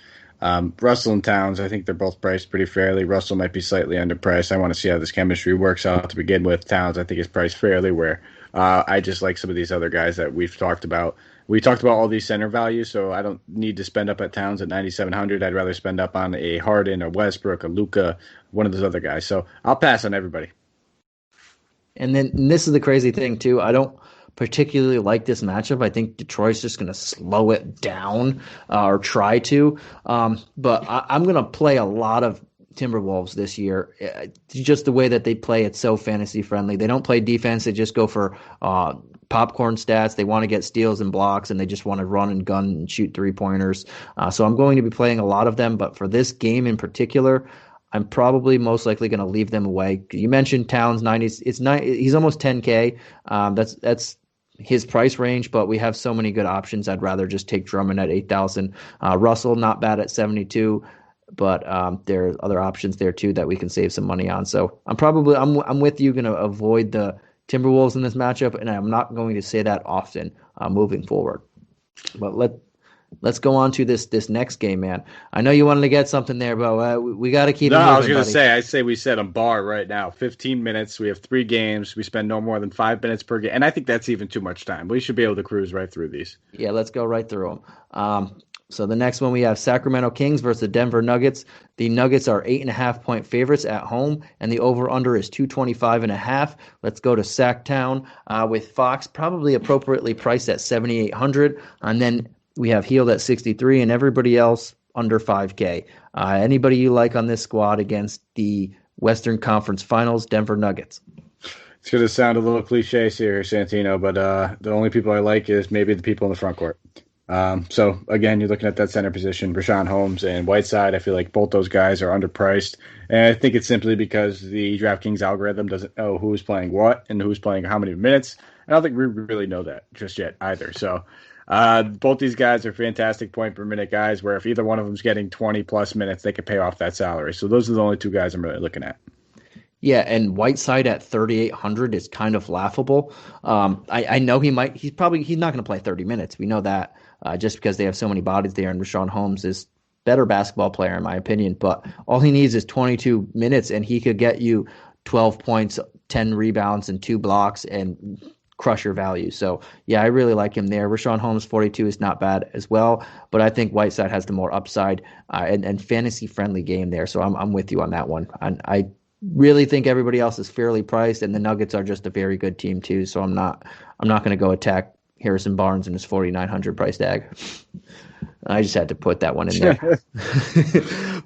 Russell and Towns, I think they're both priced pretty fairly. Russell might be slightly underpriced. I want to see how this chemistry works out to begin with. Towns, I think, is priced fairly, where I just like some of these other guys that we've talked about. We talked about all these center values, so I don't need to spend up at Towns at 9,700. I'd rather spend up on a Harden, a Westbrook, a Luka, one of those other guys. So I'll pass on everybody. And this is the crazy thing, too. I don't particularly like this matchup. I think Detroit's just going to slow it down or try to. But I'm going to play a lot of Timberwolves this year. Just the way that they play, it's so fantasy friendly. They don't play defense. They just go for popcorn stats. They want to get steals and blocks, and they just want to run and gun and shoot three-pointers. So I'm going to be playing a lot of them. But for this game in particular, I'm probably most likely going to leave them away. You mentioned Towns 90s. He's almost 10K. That's his price range, but we have so many good options. I'd rather just take Drummond at 8,000. Russell, not bad at 72, but there are other options there too that we can save some money on. So I'm with you, going to avoid the Timberwolves in this matchup, and I'm not going to say that often moving forward. But let's go on to this next game, man. I know you wanted to get something there, but we got to keep it moving, I was going to buddy. say, I say we set a bar right now. 15 minutes. We have 3 games. We spend no more than 5 minutes per game. And I think that's even too much time. We should be able to cruise right through these. Yeah, let's go right through them. So the next one we have Sacramento Kings versus the Denver Nuggets. The Nuggets are 8.5-point favorites at home, and the over-under is 225.5. Let's go to Sacktown with Fox, probably appropriately priced at 7,800. And then we have Healed at 63, and everybody else under 5K. Anybody you like on this squad against the Western Conference Finals Denver Nuggets? It's going to sound a little cliche here, Santino, but the only people I like is maybe the people in the front court. So, again, you're looking at that center position, Rashawn Holmes and Whiteside. I feel like both those guys are underpriced. And I think it's simply because the DraftKings algorithm doesn't know who's playing what and who's playing how many minutes. I don't think we really know that just yet either. So, both these guys are fantastic point per minute guys, where if either one of them's getting 20-plus minutes, they could pay off that salary. So those are the only two guys I'm really looking at. Yeah, and Whiteside at 3,800 is kind of laughable. I know he's not going to play 30 minutes. We know that just because they have so many bodies there, and Rashawn Holmes is better basketball player in my opinion. But all he needs is 22 minutes, and he could get you 12 points, 10 rebounds, and 2 blocks, and crush your value. So yeah, I really like him there. Rashawn Holmes 42 is not bad as well, but I think Whiteside has the more upside and fantasy friendly game there. So I'm with you on that one. I really think everybody else is fairly priced, and the Nuggets are just a very good team too. So I'm not going to go attack Harrison Barnes and his 4,900 price tag. I just had to put that one in there.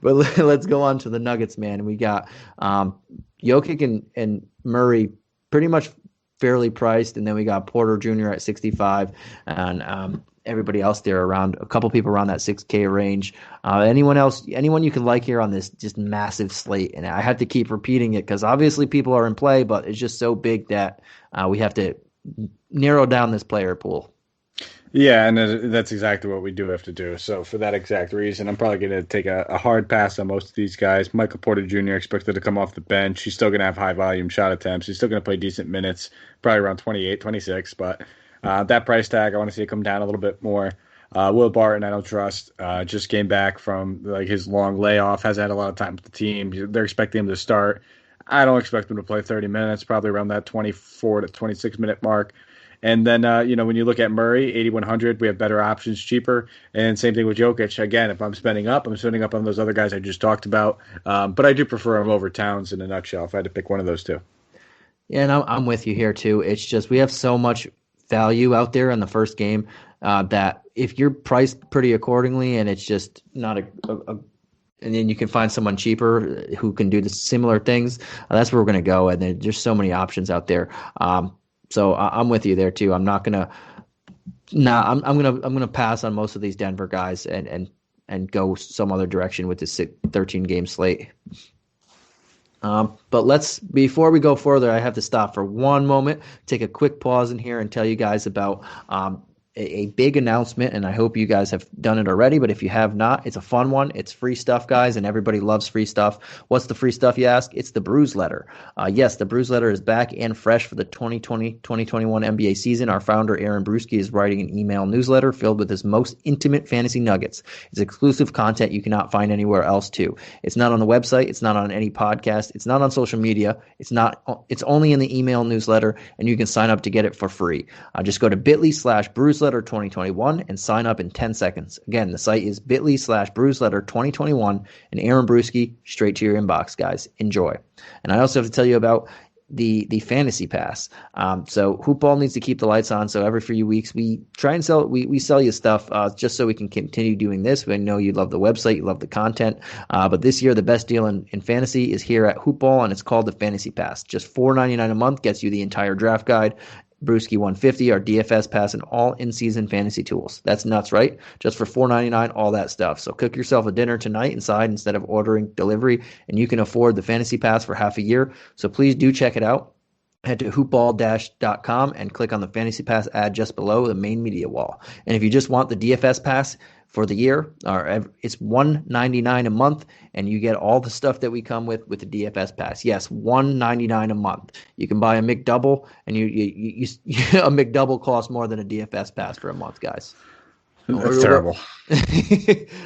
But let's go on to the Nuggets, man. We got Jokic and Murray pretty much fairly priced, and then we got Porter Jr. at 65, and everybody else there around a couple people around that 6K range. Anyone you can like here on this just massive slate, and I have to keep repeating it because obviously people are in play, but it's just so big that we have to narrow down this player pool. Yeah, and that's exactly what we do have to do. So for that exact reason, I'm probably going to take a hard pass on most of these guys. Michael Porter Jr. expected to come off the bench. He's still going to have high-volume shot attempts. He's still going to play decent minutes, probably around 28, 26. But that price tag, I want to see it come down a little bit more. Will Barton, I don't trust. Just came back from his long layoff, hasn't had a lot of time with the team. They're expecting him to start. I don't expect him to play 30 minutes, probably around that 24 to 26-minute mark. And then, when you look at Murray, 8,100, we have better options, cheaper. And same thing with Jokic. Again, if I'm spending up on those other guys I just talked about. But I do prefer him over Towns in a nutshell if I had to pick one of those two. Yeah, and I'm with you here too. It's just we have so much value out there in the first game that if you're priced pretty accordingly and it's just not and then you can find someone cheaper who can do the similar things, that's where we're going to go. And there's so many options out there. So I'm with you there too. I'm not gonna. I'm gonna pass on most of these Denver guys and go some other direction with this 13 game slate. But before we go further, I have to stop for one moment, take a quick pause in here, and tell you guys about a big announcement, and I hope you guys have done it already, but if you have not, it's a fun one. It's free stuff, guys, and everybody loves free stuff. What's the free stuff, you ask? It's the Bruise Letter. Yes, the Bruise Letter is back and fresh for the 2020-2021 NBA season. Our founder, Aaron Brewski, is writing an email newsletter filled with his most intimate fantasy nuggets. It's exclusive content you cannot find anywhere else, too. It's not on the website. It's not on any podcast. It's not on social media. It's only in the email newsletter, and you can sign up to get it for free. Just go to bit.ly/Bruise Letter 2021 and sign up in 10 seconds. Again, the site is bit.ly/Bruise Letter 2021 and Aaron Brewski straight to your inbox, guys. Enjoy. And I also have to tell you about the fantasy pass. So Hoopball needs to keep the lights on. So every few weeks we try and we sell you stuff just so we can continue doing this. We know you love the website, you love the content. But this year the best deal in fantasy is here at Hoopball, and it's called the Fantasy Pass. Just $4.99 a month gets you the entire draft guide, Brewski 150, our DFS pass, and all in-season fantasy tools. That's nuts, right? Just for $4.99, all that stuff. So cook yourself a dinner tonight inside instead of ordering delivery, and you can afford the fantasy pass for half a year. So please do check it out. Head to hoopball-.com and click on the fantasy pass ad just below the main media wall. And if you just want the DFS pass for the year, it's $199 a month, and you get all the stuff that we come with the DFS pass. Yes, $199 a month. You can buy a McDouble, and you a McDouble costs more than a DFS pass for a month, guys. That's terrible.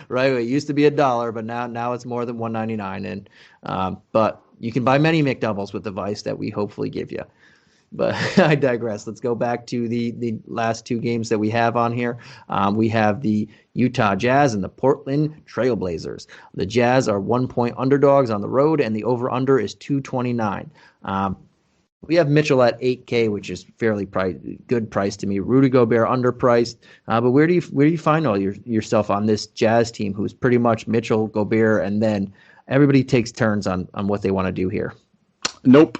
Right? It used to be $1, but now it's more than $199, and but you can buy many McDoubles with the Vice that we hopefully give you. But I digress. Let's go back to the last two games that we have on here. We have the Utah Jazz and the Portland Trailblazers. The Jazz are 1-point underdogs on the road, and the over-under is 229. We have Mitchell at 8K, which is fairly good price to me. Rudy Gobert underpriced. But where do you find all yourself on this Jazz team, who's pretty much Mitchell, Gobert, and then everybody takes turns on what they want to do here? Nope.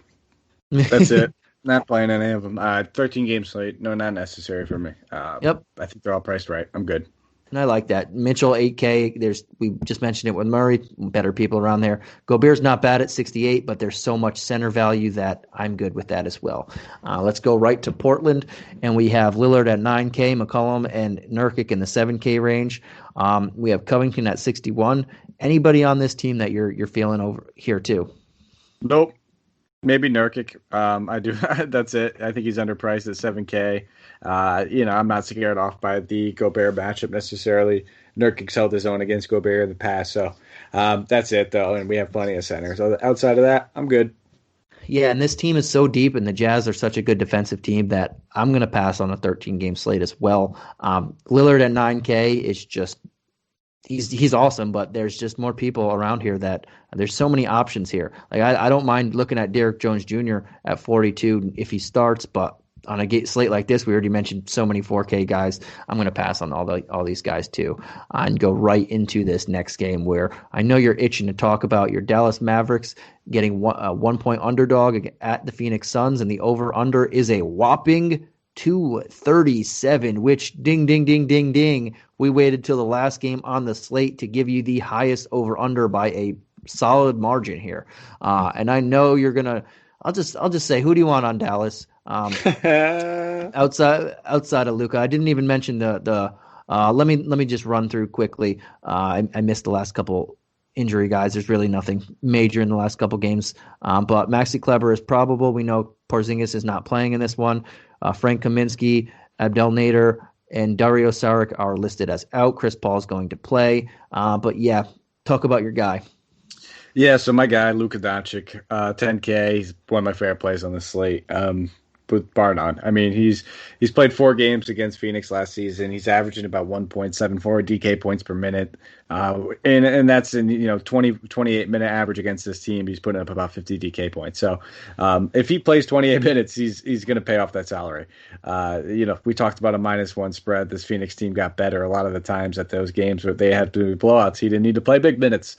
That's it. Not playing any of them. 13 game slate. No, not necessary for me. Yep. I think they're all priced right. I'm good. And I like that. Mitchell, 8K. We just mentioned it with Murray. Better people around there. Gobert's not bad at 68, but there's so much center value that I'm good with that as well. Let's go right to Portland, and we have Lillard at 9K, McCollum and Nurkic in the 7K range. We have Covington at 61. Anybody on this team that you're feeling over here too? Nope. Maybe Nurkic. I do. That's it. I think he's underpriced at 7K. I'm not scared off by the Gobert matchup necessarily. Nurkic's held his own against Gobert in the past, so that's it though. And we have plenty of centers. So outside of that, I'm good. Yeah, and this team is so deep, and the Jazz are such a good defensive team that I'm going to pass on a 13-game slate as well. Lillard at 9K is just. He's awesome, but there's just more people around here that there's so many options here. Like I don't mind looking at Derrick Jones Jr. at 42 if he starts, but on a slate like this, we already mentioned so many 4K guys. I'm going to pass on all these guys too, and go right into this next game where I know you're itching to talk about your Dallas Mavericks getting 1 point underdog at the Phoenix Suns, and the over-under is a whopping 237, which ding, ding, ding, ding, ding. We waited till the last game on the slate to give you the highest over-under by a solid margin here. And I know you're going to, I'll just say, who do you want on Dallas? Outside of Luka, I didn't even mention the. Let me just run through quickly. I missed the last couple injury guys. There's really nothing major in the last couple games. But Maxi Kleber is probable. We know Porzingis is not playing in this one. Frank Kaminsky, Abdel Nader, and Dario Saric are listed as out. Chris Paul is going to play. But yeah, talk about your guy. Yeah, so my guy, Luka Doncic, 10K. He's one of my favorite plays on the slate. With bar none. I mean, he's played 4 games against Phoenix last season. He's averaging about 1.74 DK points per minute. And that's in 28 minute average against this team. He's putting up about 50 DK points. So if he plays 28 minutes, he's going to pay off that salary. We talked about a -1 spread. This Phoenix team got better a lot of the times at those games where they had to do blowouts. He didn't need to play big minutes.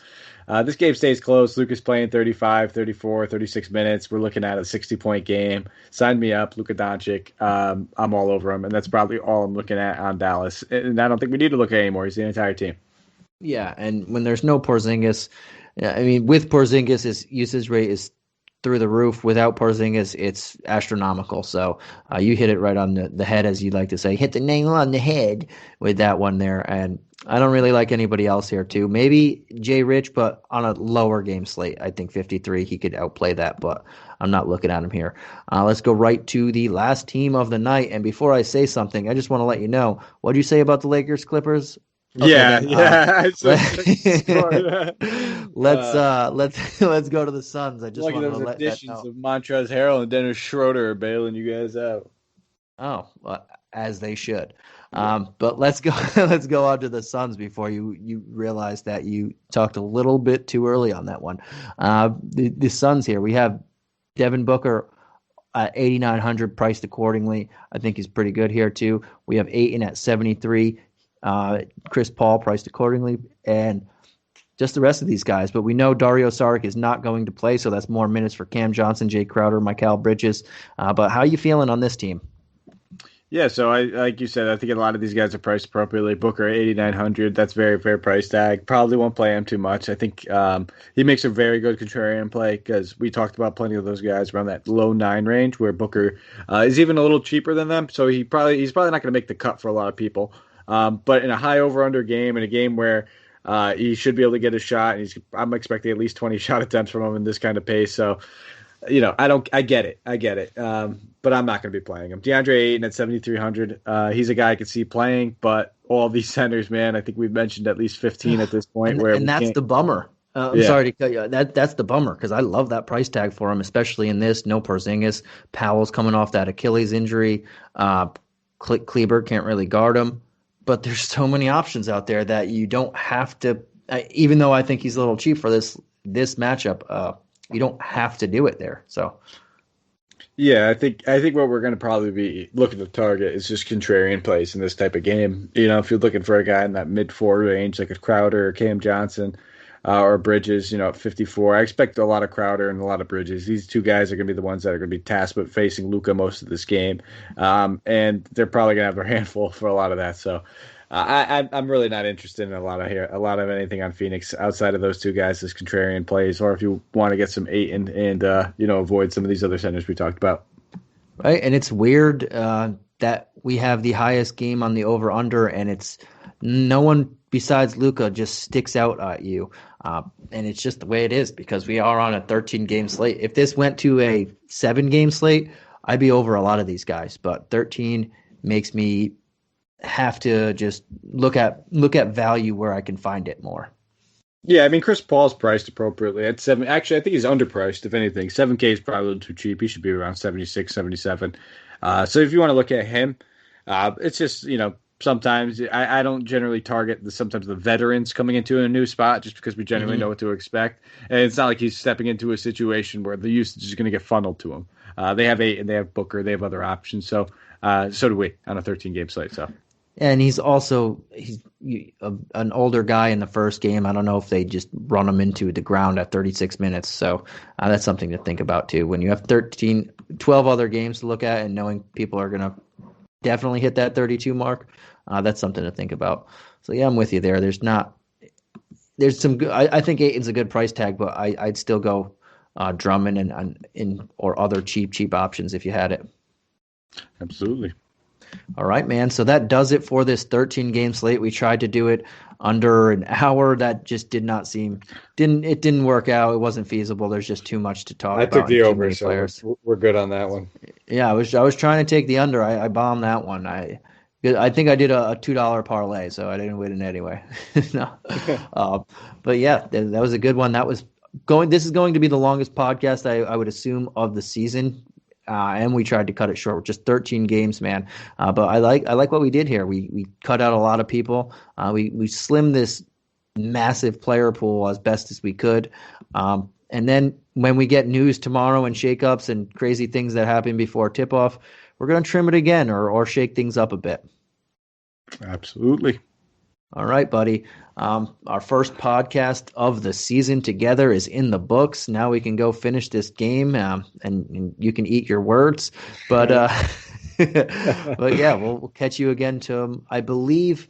This game stays close. Luka's playing 35, 34, 36 minutes. We're looking at a 60-point game. Sign me up, Luka Doncic. I'm all over him, and that's probably all I'm looking at on Dallas. And I don't think we need to look at anymore. He's the entire team. Yeah, and when there's no Porzingis, I mean, with Porzingis, his usage rate is through the roof. Without Porzingis, it's astronomical. So you hit it right on the head, as you like to say. Hit the nail on the head with that one there. And I don't really like anybody else here, too. Maybe Jay Rich, but on a lower game slate. I think 53, he could outplay that, but I'm not looking at him here. Let's go right to the last team of the night. And before I say something, I just want to let you know, what did you say about the Lakers Clippers? Okay, let's go to the Suns. I just want to let that know. Of Montrezl Harrell and Dennis Schroeder are bailing you guys out. Oh, well, as they should. But let's go on to the Suns before you realize that you talked a little bit too early on that one. The Suns here, we have Devin Booker at 8,900 priced accordingly. I think he's pretty good here too. We have Ayton at 73. Chris Paul priced accordingly, and just the rest of these guys. But we know Dario Saric is not going to play, so that's more minutes for Cam Johnson, Jay Crowder, Mikal Bridges. But how are you feeling on this team? Yeah, so like you said, I think a lot of these guys are priced appropriately. Booker, 8,900, that's very fair price tag. Probably won't play him too much. I think he makes a very good contrarian play because we talked about plenty of those guys around that low 9 range where Booker is even a little cheaper than them. So he's probably not going to make the cut for a lot of people. But in a high over-under game, in a game where he should be able to get a shot, and I'm expecting at least 20 shot attempts from him in this kind of pace. So, I get it. But I'm not going to be playing him. DeAndre Ayton at 7,300. He's a guy I could see playing, but all these centers, man, I think we've mentioned at least 15 at this point. And that's the bummer. I'm sorry to cut you. That's the bummer because I love that price tag for him, especially in this. No Porzingis. Powell's coming off that Achilles injury. Kleber can't really guard him. But there's so many options out there that you don't have to. Even though I think he's a little cheap for this matchup, you don't have to do it there. So. Yeah, I think what we're going to probably be looking to target is just contrarian plays in this type of game. If you're looking for a guy in that mid-4 range, like a Crowder or Cam Johnson or Bridges, at 54, I expect a lot of Crowder and a lot of Bridges. These two guys are going to be the ones that are going to be tasked with facing Luka most of this game, and they're probably going to have their handful for a lot of that. So I'm really not interested in a lot of anything on Phoenix outside of those two guys as contrarian plays, or if you want to get some Ayton and avoid some of these other centers we talked about. Right, and it's weird that we have the highest game on the over/under, and it's no one besides Luka just sticks out at you, and it's just the way it is because we are on a 13-game slate. If this went to a 7-game slate, I'd be over a lot of these guys, but 13 makes me have to just look at value where I can find it more. Yeah, I mean, Chris Paul's priced appropriately at 7. Actually, I think he's underpriced, if anything. 7K is probably a little too cheap. He should be around 76, 77. So if you want to look at him, it's just, sometimes. I don't generally target sometimes the veterans coming into a new spot just because we generally know what to expect. And it's not like he's stepping into a situation where the usage is going to get funneled to him. They have Ayton, they have Booker, they have other options. So so do we on a 13-game slate. So. And he's an older guy in the first game. I don't know if they just run him into the ground at 36 minutes. So that's something to think about too. When you have 12 other games to look at and knowing people are going to definitely hit that 32 mark, that's something to think about. So yeah, I'm with you there. There's some good, I think Ayton's a good price tag, but I'd still go Drummond and or other cheap options if you had it. Absolutely. All right, man. So that does it for this 13-game slate. We tried to do it under an hour. That just didn't work out. It wasn't feasible. There's just too much to talk about. I took the over, so we're good on that one. Yeah, I was trying to take the under. I bombed that one. I think I did a $2 parlay, so I didn't win it anyway. No. But yeah, that was a good one. This is going to be the longest podcast I would assume of the season. And we tried to cut it short with just 13 games, man. But I like what we did here. We cut out a lot of people. We slimmed this massive player pool as best as we could. And then when we get news tomorrow and shakeups and crazy things that happen before tip-off, we're going to trim it again or shake things up a bit. Absolutely. All right, buddy. Our first podcast of the season together is in the books. Now we can go finish this game, and you can eat your words. But but yeah, we'll catch you again I believe.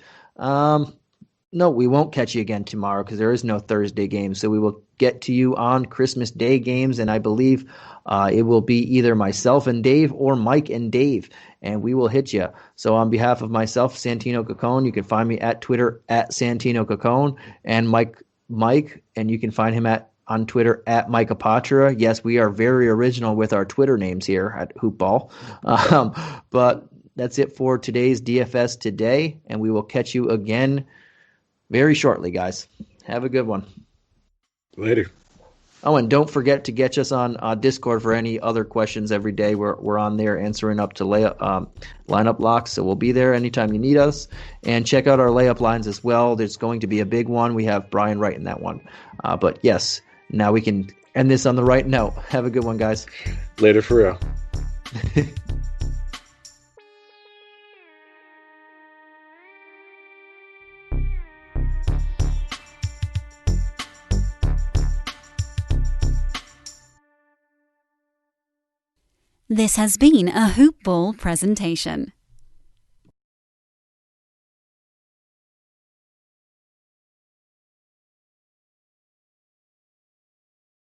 No, we won't catch you again tomorrow because there is no Thursday game. So we will get to you on Christmas Day games, and I believe it will be either myself and Dave or Mike and Dave, and we will hit you. So on behalf of myself, Santino Caccone, you can find me at Twitter at Santino Caccone, and Mike, and you can find him on Twitter at Mike Apotria. Yes, we are very original with our Twitter names here at Hoopball. But that's it for today's DFS today, and we will catch you again very shortly, guys. Have a good one. Later. Oh, and don't forget to get us on Discord for any other questions every day. We're on there answering up to lineup locks, so we'll be there anytime you need us. And check out our layup lines as well. There's going to be a big one. We have Brian Wright in that one. But yes, now we can end this on the right note. Have a good one, guys. Later for real. This has been a Hoop Ball presentation.